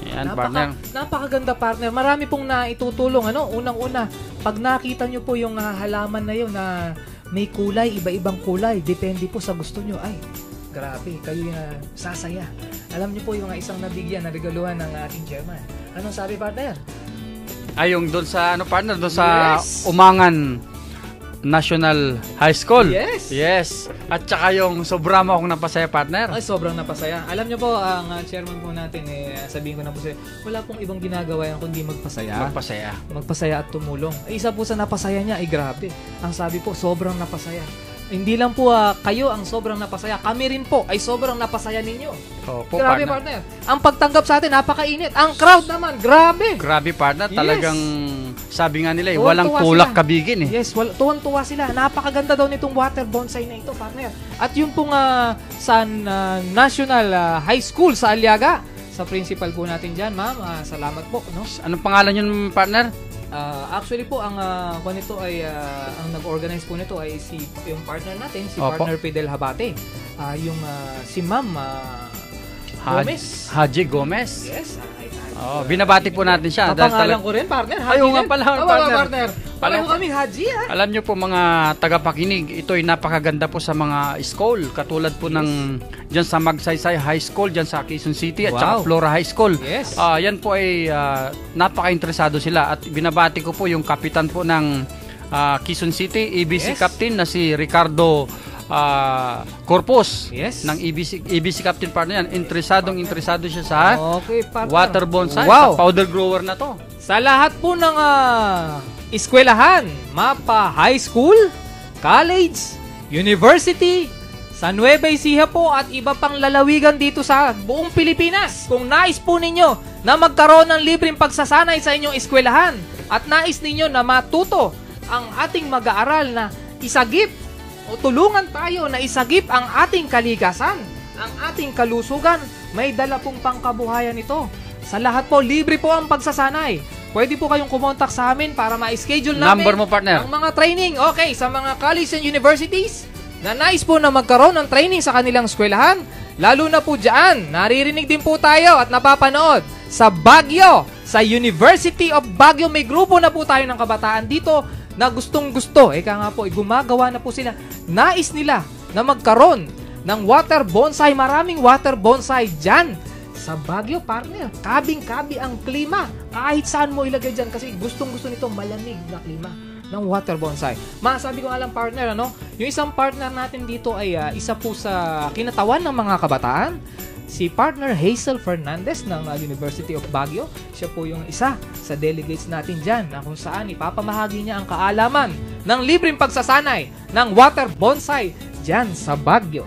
Yan, partner. Napakaganda, partner. Marami pong naitutulong. Unang-una, pag nakita nyo po yung halaman na yun na may kulay, iba-ibang kulay, depende po sa gusto nyo. Ay, grabe, kayo yung sasaya. Alam nyo po yung isang nabigyan, na regaluhan ng ating chairman. Anong sabi, partner? Yung doon sa, partner, doon sa Yes. Umangan National High School. Yes. Yes. At saka yung sobra mo akong napasaya, partner. Ay, sobrang napasaya. Alam nyo po, ang chairman po natin, sabihin ko na po sa'yo, wala pong ibang ginagawa yan kundi magpasaya. Magpasaya at tumulong. Isa po sa napasaya niya, ay grabe. Ang sabi po, sobrang napasaya. Hindi lang po kayo ang sobrang napasaya. Kami rin po ay sobrang napasaya ninyo. Opo, Grabe, partner. partner. Ang pagtanggap sa atin, napakainit. Ang crowd naman, grabe. Grabe, partner. Yes. Talagang sabi nga nila, Tuwan-tuwa walang tulak sila. kabigin eh. Yes, tuwan-tuwa sila. Napakaganda daw nitong water bonsai na ito, partner. At yung pong sa National High School sa Aliaga, sa principal po natin dyan, ma'am, salamat po. No? Anong pangalan yun, partner? Actually po, ang nito ay ang nag-organize po nito ay yung partner natin, si Opo. partner Fidel Habate. Yung si Ma'am Gomez. Haji Gomez. Yes. Binabati po natin siya. Kapangalan ko rin, partner. Haji Ayaw nga din. pala, Oo, partner. partner. Pareho kami, Haji, ha? Alam nyo po mga tagapakinig, ito ay napakaganda po sa mga school. Katulad po ng dyan sa Magsaysay High School, dyan sa Quezon City at saka Wow. Flora High School. Yes. Yan po ay napaka-interesado sila. At binabati ko po yung kapitan po ng Quezon City, ABC Yes. Captain na si Ricardo corpus Yes. ng EBC Captain partner yan. Interesado siya sa Okay, partner. water bonsai, Wow. sa powder grower na to. Sa lahat po ng eskwelahan, mapa high school, college, university, sa Nueva Ecija po at iba pang lalawigan dito sa buong Pilipinas. Kung nais po ninyo na magkaroon ng libreng pagsasanay sa inyong eskwelahan at nais ninyo na matuto ang ating mag-aaral na isagip o tulungan tayo na isagip ang ating kalikasan, ang ating kalusugan, may dala pong pangkabuhayan ito. Sa lahat po, libre po ang pagsasanay. Pwede po kayong kumontak sa amin para ma-schedule namin Number mo, partner. ang mga training. Okay, sa mga colleges and universities na nais po na magkaroon ng training sa kanilang eskwelahan, lalo na po dyan, naririnig din po tayo at napapanood sa Baguio, sa University of Baguio, may grupo na po tayo ng kabataan dito na gustong-gusto. Eka nga po, gumagawa na po sila. Nais nila na magkaroon ng water bonsai, maraming water bonsai dyan sa Baguio, partner. Kabing-kabi ang klima. Kahit saan mo ilagay dyan kasi gustong-gusto nito malamig na klima ng water bonsai. Masabi ko nga lang, partner, yung isang partner natin dito ay isa po sa kinatawan ng mga kabataan, si partner Hazel Fernandez ng University of Baguio. Siya po yung isa sa delegates natin dyan na kung saan ipapamahagi niya ang kaalaman ng libreng pagsasanay ng water bonsai dyan sa Baguio.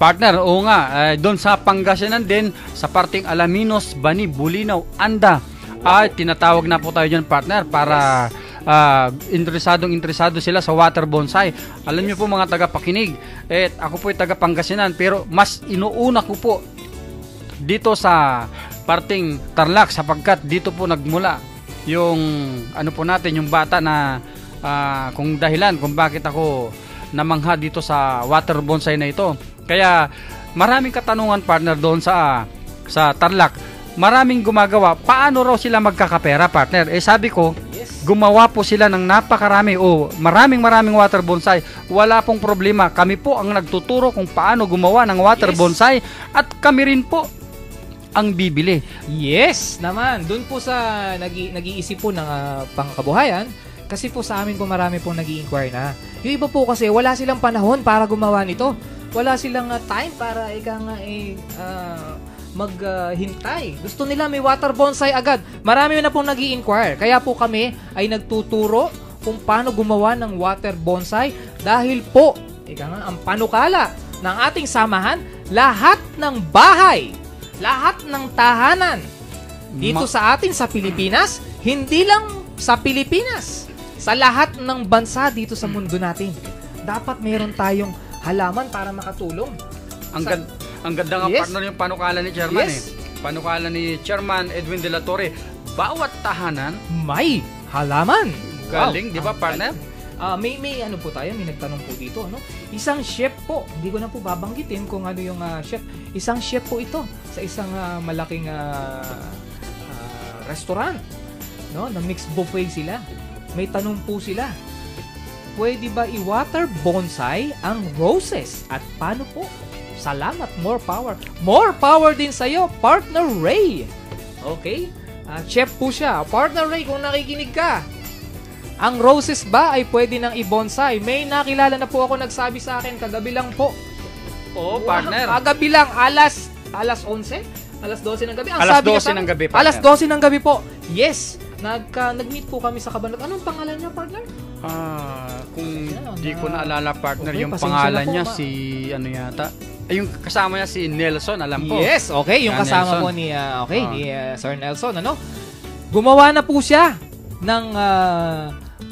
Partner, oo nga, doon sa Pangasinan din, sa parting Alaminos, Bani, Bulinaw, Anda, tinatawag na po tayo dyan, partner, para interesado sila sa water bonsai. Alam niyo po mga taga-pakinig, ako po ay taga-Pangasinan, pero mas inuuna ko po dito sa parting Tarlac sapagkat dito po nagmula yung po natin, yung bata na kung dahilan kung bakit ako namangha dito sa water bonsai na ito. Kaya maraming katanungan, partner, doon sa Tarlac. Maraming gumagawa. Paano raw sila magkakapera, partner? Sabi ko, gumawa po sila ng napakarami o maraming water bonsai. Wala pong problema. Kami po ang nagtuturo kung paano gumawa ng water bonsai at kami rin po ang bibili. Yes, naman. Doon po sa nag-iisip po ng pangkabuhayan, kasi po sa amin po marami pong nag-i-inquire na. Yung iba po kasi wala silang panahon para gumawa nito. Wala silang time para maghintay. Gusto nila may water bonsai agad. Marami na pong nag-i-inquire. Kaya po kami ay nagtuturo kung paano gumawa ng water bonsai dahil po, ang panukala ng ating samahan, lahat ng bahay, lahat ng tahanan dito sa atin sa Pilipinas, hindi lang sa Pilipinas, sa lahat ng bansa dito sa mundo natin, dapat meron tayong halaman para makatulong. Ang ganda nga, partner, yung panukala ni Chairman. Panukala ni Chairman Edwin De La Torre. Bawat tahanan may halaman. Galing, di ba, partner? May po tayo, may nagtanong po dito, Isang chef po, hindi ko na po babanggitin kung ano yung chef. Isang chef po ito sa isang malaking restaurant, na mixed buffet sila. May tanong po sila, pwede ba i-water bonsai ang roses? At paano po? Salamat, more power. More power din sa'yo, partner Ray. Okay? Chef po siya. Partner Ray, kung nakikinig ka, ang roses ba ay pwede nang i-bonsai? May nakilala na po ako nagsabi sa akin kagabi lang po. Oo, partner. Kagabi lang, alas 11? Alas 12 ng gabi. Ang alas sabi 12 ng gabi, partner. Alas 12 ng gabi po. Yes. Nag-meet po kami sa Cabanatuan. Anong pangalan niya, partner? Kung di ko naalala, partner, okay, yung pangalan niya, si yata. Yung kasama niya si Nelson, alam ko. Yes, okay. Yung kasama Nelson. po ni Sir Nelson, gumawa na po siya ng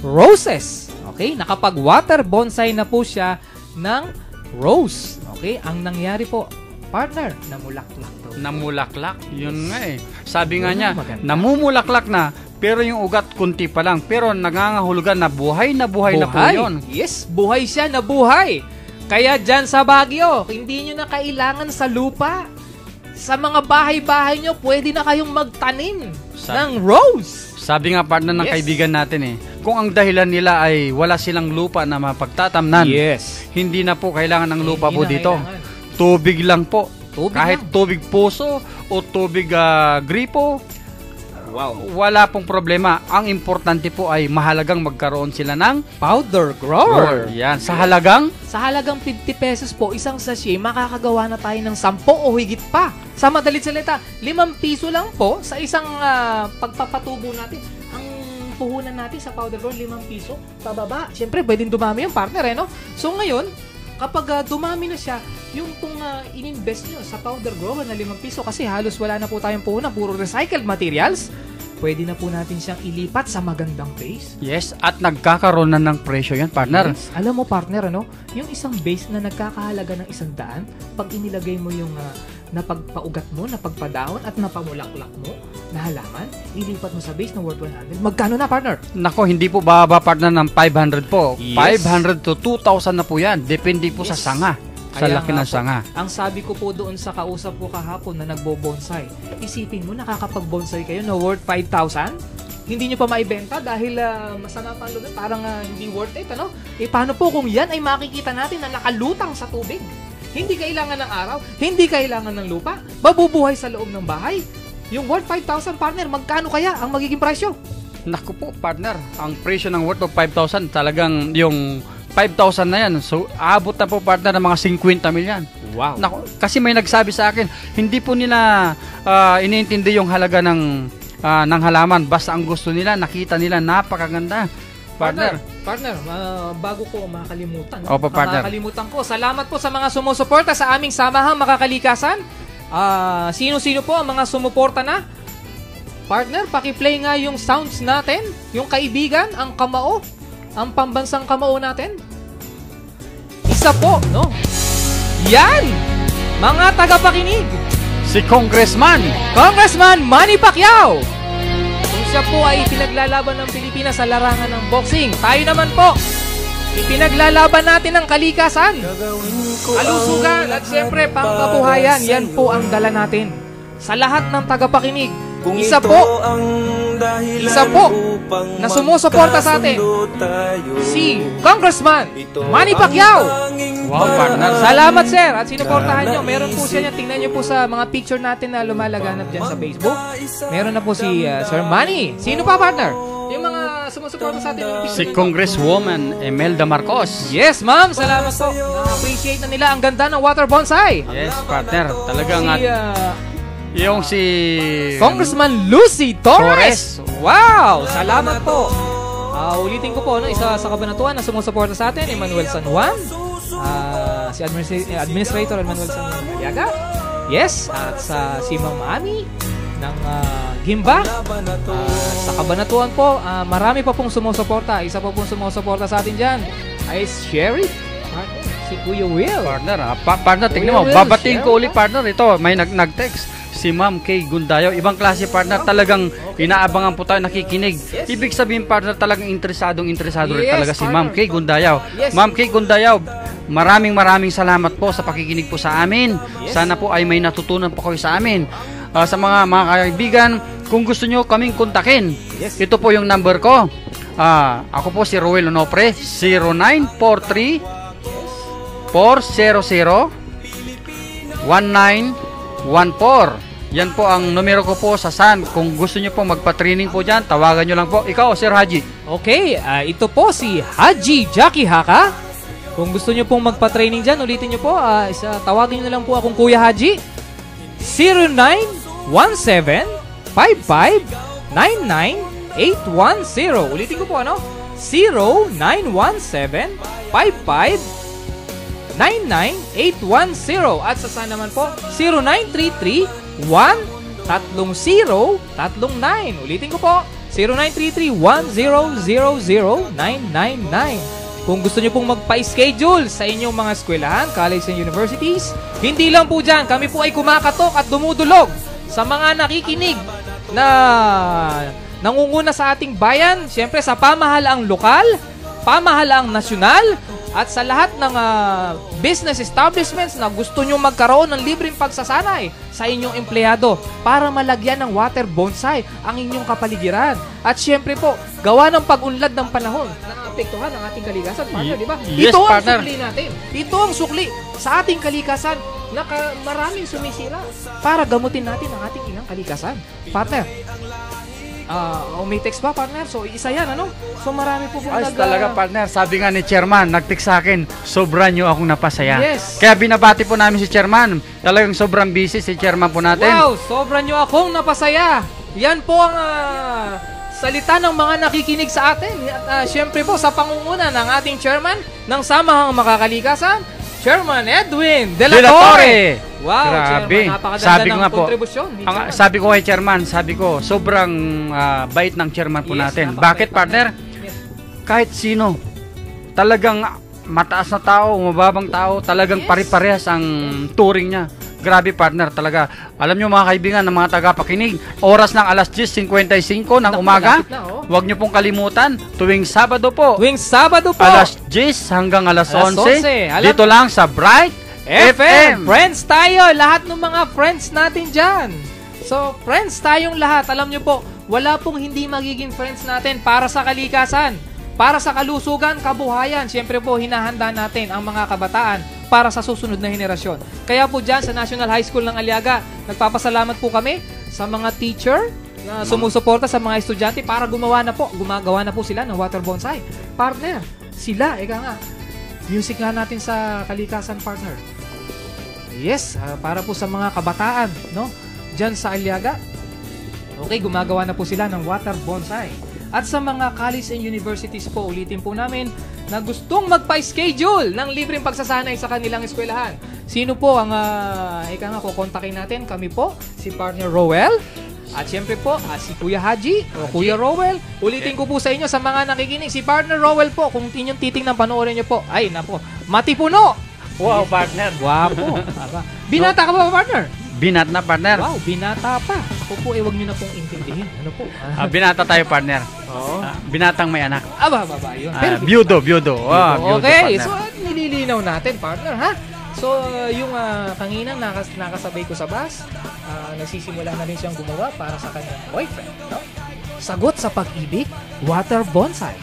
roses. Okay? Nakapag-water bonsai na po siya ng rose. Okay? Ang nangyari po, partner, namulaklak daw. Namulaklak? Yun nga Sabi nga niya, namumulaklak na, pero yung ugat kunti pa lang. Pero nangangahulugan na buhay na po yun. Yes, buhay siya na buhay. Kaya dyan sa Baguio, hindi nyo na kailangan sa lupa. Sa mga bahay-bahay nyo, pwede na kayong magtanim ng rose. Sabi nga, partner, ng kaibigan natin kung ang dahilan nila ay wala silang lupa na mapagtatamnan, hindi na po kailangan ng lupa po dito. Kailangan. Tubig lang po. Kahit tubig puso o tubig gripo, Wow. wala pong problema. Ang importante po ay mahalagang magkaroon sila ng Powder grower. Yan, sa halagang Sa halagang 50 pesos po, isang sachet, makakagawa na tayo ng 10 o higit pa. Sa madalit salita, 5 piso lang po sa isang pagpapatubo natin. Ang puhunan natin sa powder grower, 5 piso. Pababa. Siyempre, pwedeng dumami yung partner, no? So ngayon, kapag dumami na siya, yung pong ininvest nyo sa powder grower na 5 piso, kasi halos wala na po tayong puhunan, puro recycled materials, pwede na po natin siyang ilipat sa magandang base. yes, at nagkakaroon na ng presyo yan, partner. Yes. Alam mo, partner, yung isang base na nagkakahalaga ng 100, pag inilagay mo yung napagpaugat mo, napagpadahon at napamulaklak mo na halaman, ilipat mo sa base na worth 100. Magkano na, partner? Nako, hindi po bababa, partner, ng 500 po. Yes. 500 to 2,000 na po yan. Depende po sa Yes. sanga. Sa Kaya laki nga ng po, sanga. Ang sabi ko po doon sa kausap ko kahapon na nagbo-bonsai, isipin mo, nakakapag-bonsai kayo na worth 5,000? Hindi nyo pa maibenta dahil masama pa ang lugar, parang hindi worth it, Eh, paano po kung yan ay makikita natin na nakalutang sa tubig? Hindi kailangan ng araw, hindi kailangan ng lupa, mabubuhay sa loob ng bahay. Yung worth 5,000, partner, magkano kaya ang magiging presyo? Naku po, partner, ang presyo ng worth of 5,000, talagang yung 5,000 na yan. So, abot na po, partner, ng mga 50 milyan. Wow. Naku, kasi may nagsabi sa akin, hindi po nila iniintindi yung halaga ng halaman. Basta ang gusto nila, nakita nila, napakaganda. Partner. Bago ko makalimutan. Opo, partner. Makakalimutan ko. Salamat po sa mga sumusuporta sa aming samahang makakalikasan. Sino-sino po ang mga sumuporta na? Partner, paki-play nga yung sounds natin, yung kaibigan, ang kamao, ang pambansang kamao natin. Isa po, no? Yan! Mga tagapakinig! Si Congressman Manny Pacquiao! Kung siya po ay pinaglalaban ng Pilipinas sa larangan ng boxing, tayo naman po, ipinaglalaban natin ang kalikasan, kalusugan, at siyempre pangkabuhayan. Yan po ang dala natin sa lahat ng tagapakinig. Isa po na sumusuporta sa atin, si Congressman Manny Pacquiao. Wow, partner. Salamat, sir. At sinuportahan nyo. Meron po siya niyan. Tingnan nyo po sa mga picture natin na lumalaganap dyan sa Facebook. Meron na po si Sir Manny. Sino pa, partner? Yung mga sumusuporta sa atin. Si Congresswoman Imelda Marcos. Yes, ma'am. Salamat po. Na-appreciate na nila ang ganda ng water bonsai. Yes, partner. Talagang yung si Congressman Lucy Torres. Wow! Salamat po. Ulitin ko po, isa sa Kabanatuan na sumusuporta sa atin, Emmanuel San Juan. Si Administrator Emmanuel San Juan Galiaga. Yes, at si Ma'am Ami ng Gimba. Sa Kabanatuan po, marami pa pong sumusuporta. Isa pa pong sumusuporta sa atin dyan ay Sheriff. Si Kuya Will. Partner, tingnan mo. Babatiin ko ulit, partner. Ito, may nag-text. Si Ma'am Kay Gundayaw. Ibang klase, partner. Talagang inaabangan po tayo, nakikinig. Ibig sabihin, partner, talagang interesado rin talaga si Ma'am Kay Gundayaw. Ma'am Kay Gundayaw, maraming salamat po sa pakikinig po sa amin. Sana po ay may natutunan po kayo sa amin. Sa mga kaibigan, kung gusto nyo kaming kontakin, ito po yung number ko. Ako po si Ruel Onopre, 0943 400 1914. Yan po ang numero ko po sa SAN. Kung gusto nyo po magpa-training po dyan, tawagan nyo lang po. Ikaw, Sir Haji. Okay, ito po si Haji Jackie Haka. Kung gusto nyo pong magpa-training dyan, ulitin nyo po. Tawagin nyo lang po akong Kuya Haji. 0917-55-99810. Ulitin ko po, 0917-55-99810. At sa SAN naman po, 0933-1-30-39. Ulitin ko po, 0933-1000999. Kung gusto nyo pong magpa-schedule sa inyong mga eskwelahan, college and universities, hindi lang po dyan. Kami po ay kumakatok at dumudulog sa mga nakikinig na nangunguna sa ating bayan. Siyempre sa pamahalaang lokal, pamahalaang nasyonal, at sa lahat ng business establishments na gusto nyo magkaroon ng libreng pagsasanay sa inyong empleyado para malagyan ng water bonsai ang inyong kapaligiran. At syempre po, gawa ng pag-unlad ng panahon na naapektuhan ang ating kalikasan, partner, di ba? Yes, ito ang partner. sukli natin. Ito ang sukli sa ating kalikasan na maraming sumisira para gamutin natin ang ating inang kalikasan. Partner, May text ba, partner? So, isa yan, ano? So, marami po Ay, talaga partner, sabi nga ni Chairman, nag-text sa akin, sobra nyo akong napasaya. Yes. Kaya binabati po namin si Chairman. Talagang sobrang busy si Chairman po natin. Wow, sobra nyo akong napasaya. Yan po ang salita ng mga nakikinig sa atin. At syempre po, sa pangunguna ng ating chairman ng Samahang Makakalikasan, Chairman Edwin De La Torre. Wow, grabe. Chairman, napakaganda Sabi ko ng nga po, kontribusyon ni Chairman. sabi ko kay Chairman, sabi ko, sobrang bait ng Chairman po Yes, natin. napakabait, Bakit partner? Yes. Kahit sino, talagang mataas na tao, mababang tao, talagang Yes. pare-parehas ang touring niya. Grabe partner, talaga. Alam nyo mga kaibigan ng mga tagapakinig, oras ng alas 10:55 ng umaga. Malapit na, oh. Huwag nyo pong kalimutan, tuwing Sabado po, Tuwing Sabado po, alas 10 hanggang alas Alas 11, 11. dito lang sa Bright FM. Friends tayo, lahat ng mga friends natin dyan. So, friends tayong lahat. Alam nyo po, wala pong hindi magiging friends natin para sa kalikasan, para sa kalusugan, kabuhayan. Siyempre po, hinahanda natin ang mga kabataan para sa susunod na henerasyon. Kaya po dyan sa National High School ng Aliaga, nagpapasalamat po kami sa mga teacher na sumusuporta sa mga estudyante para gumagawa na po sila ng water bonsai. Partner, sila, eka nga, music nga natin sa kalikasan, partner. Yes, para po sa mga kabataan, no? Diyan sa Aliaga. Okay, gumagawa na po sila ng water bonsai. At sa mga college and universities po, ulitin po namin na gustong magpa-schedule ng libreng pagsasanay sa kanilang eskwelahan. Sino po ang kukontakin natin? Kami po, si partner Rowell. At syempre po, si Kuya Haji o Kuya Rowell. Ulitin ko po sa inyo sa mga nakikinig. Si partner Rowell po, kung inyong titingnan, panoorin nyo po. Ay, napo, matipuno! Wow, partner. Wapo. Binata ka ba, partner? Binat na partner. Wow, binata pa. Ako po, wag nyo na pong intindihin. Ano po? Binata tayo partner. Oo. Binatang may anak. Yun. Pero Byudo. Wow, okay, partner. so nililinaw natin, partner, ha? So, yung kanina nakasabay ko sa bus, nagsisimula na rin siyang gumawa para sa kanyang boyfriend, no? Sagot sa pag-ibig, water bonsai.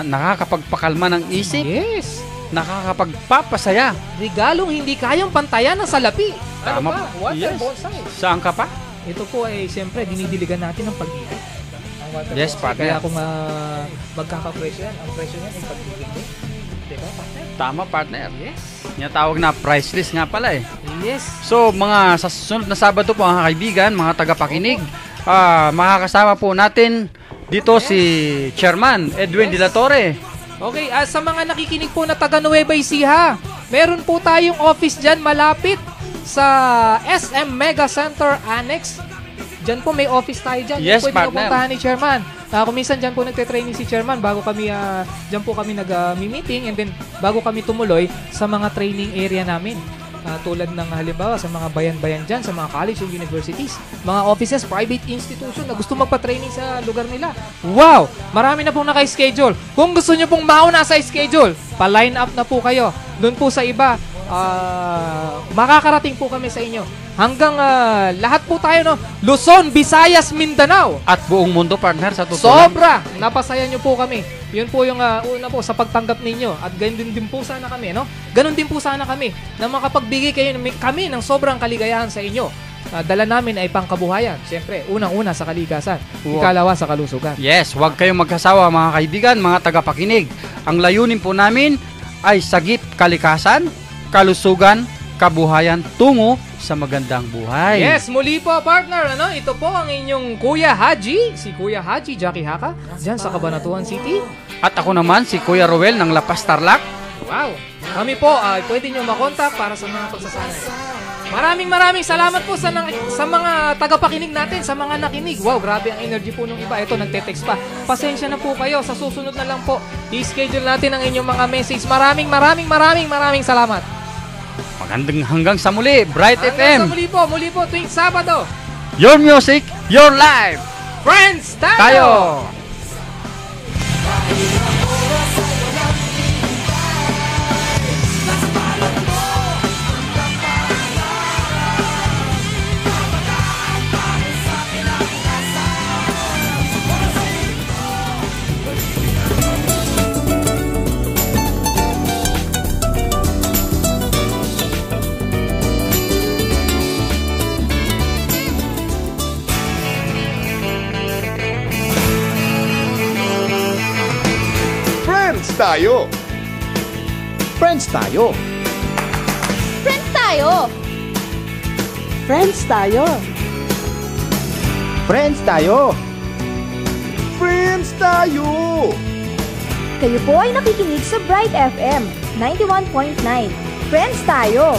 Nakakapagpakalma ng isip. Yes. Nakakapagpapasaya. Regalong hindi kayang pantayan ng salapi. Tama. Ano ba? Water Yes. bonsai. Saan ka pa? Ito po ay siyempre dinidiligan natin ng pag-ibig. Ang water Yes, bonsai. partner. Kaya kung magkakapresyo yan, ang presyo yan ay pag-ibig din. Diba, partner? Tama partner. Yes. Yung tawag na price list nga pala eh. Yes. So sa susunod na Sabado po mga kaibigan, mga tagapakinig, makakasama po natin dito si Chairman Edwin De La Torre. Okay, sa mga nakikinig po na taga Nueva Ecija, meron po tayong office dyan malapit sa SM Mega Center Annex. Dyan po may office tayo dyan. Yes, Pwede partner. pupuntahan ni Chairman. Kung minsan dyan po nagte-training si Chairman bago kami, dyan po kami nag-meeting and then bago kami tumuloy sa mga training area namin. Tulad ng halimbawa sa mga bayan-bayan dyan, sa mga college and universities, mga offices, private institution na gusto magpa-training sa lugar nila. Wow! Marami na pong naka-schedule. Kung gusto nyo pong mauna sa schedule, pa-line up na po kayo. Doon po sa iba, makakarating po kami sa inyo. Hanggang lahat po tayo, no? Luzon, Visayas, Mindanao. At buong mundo partner sa totoo. Sobra! Napasaya nyo po kami. Yun po yung una po sa pagtanggap ninyo. At ganun din po sana kami, no? Ganun din po sana kami na makapagbigay kami ng sobrang kaligayahan sa inyo. Dala namin ay pangkabuhayan. Siyempre, unang-una sa kalikasan. Wow. Ikalawa sa kalusugan. Yes, huwag kayong magkasawa mga kaibigan, mga tagapakinig. Ang layunin po namin ay sagip kalikasan, kalusugan, kabuhayan tungo sa magandang buhay. Yes, muli po partner, ano? Ito po ang inyong Kuya Haji, si Kuya Haji Jackie Haka, dyan sa Cabanatuan City. At ako naman si Kuya Rowell ng Lapas Tarlac. Wow! Kami po, pwede nyo makontak para sa mga pagsasanay. Maraming salamat po sa mga tagapakinig natin, sa mga nakinig. Wow, grabe ang energy po nung iba. Ito, nagte-text pa. Pasensya na po kayo. Sa susunod na lang po, i-schedule natin ang inyong mga message. Maraming salamat. Magandang hanggang sa muli, Bright Hanggang sa FM. muli po, tuwing Sabado. Your music, your life. Friends tayo! Tayo! tayo! Friends tayo! Friends tayo! Friends tayo! Friends tayo! Friends tayo! Kayo po ay nakikinig sa Bright FM 91.9. Friends tayo!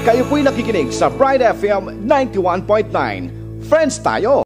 Kayo po'y nakikinig sa Bright FM 91.9. Friends tayo!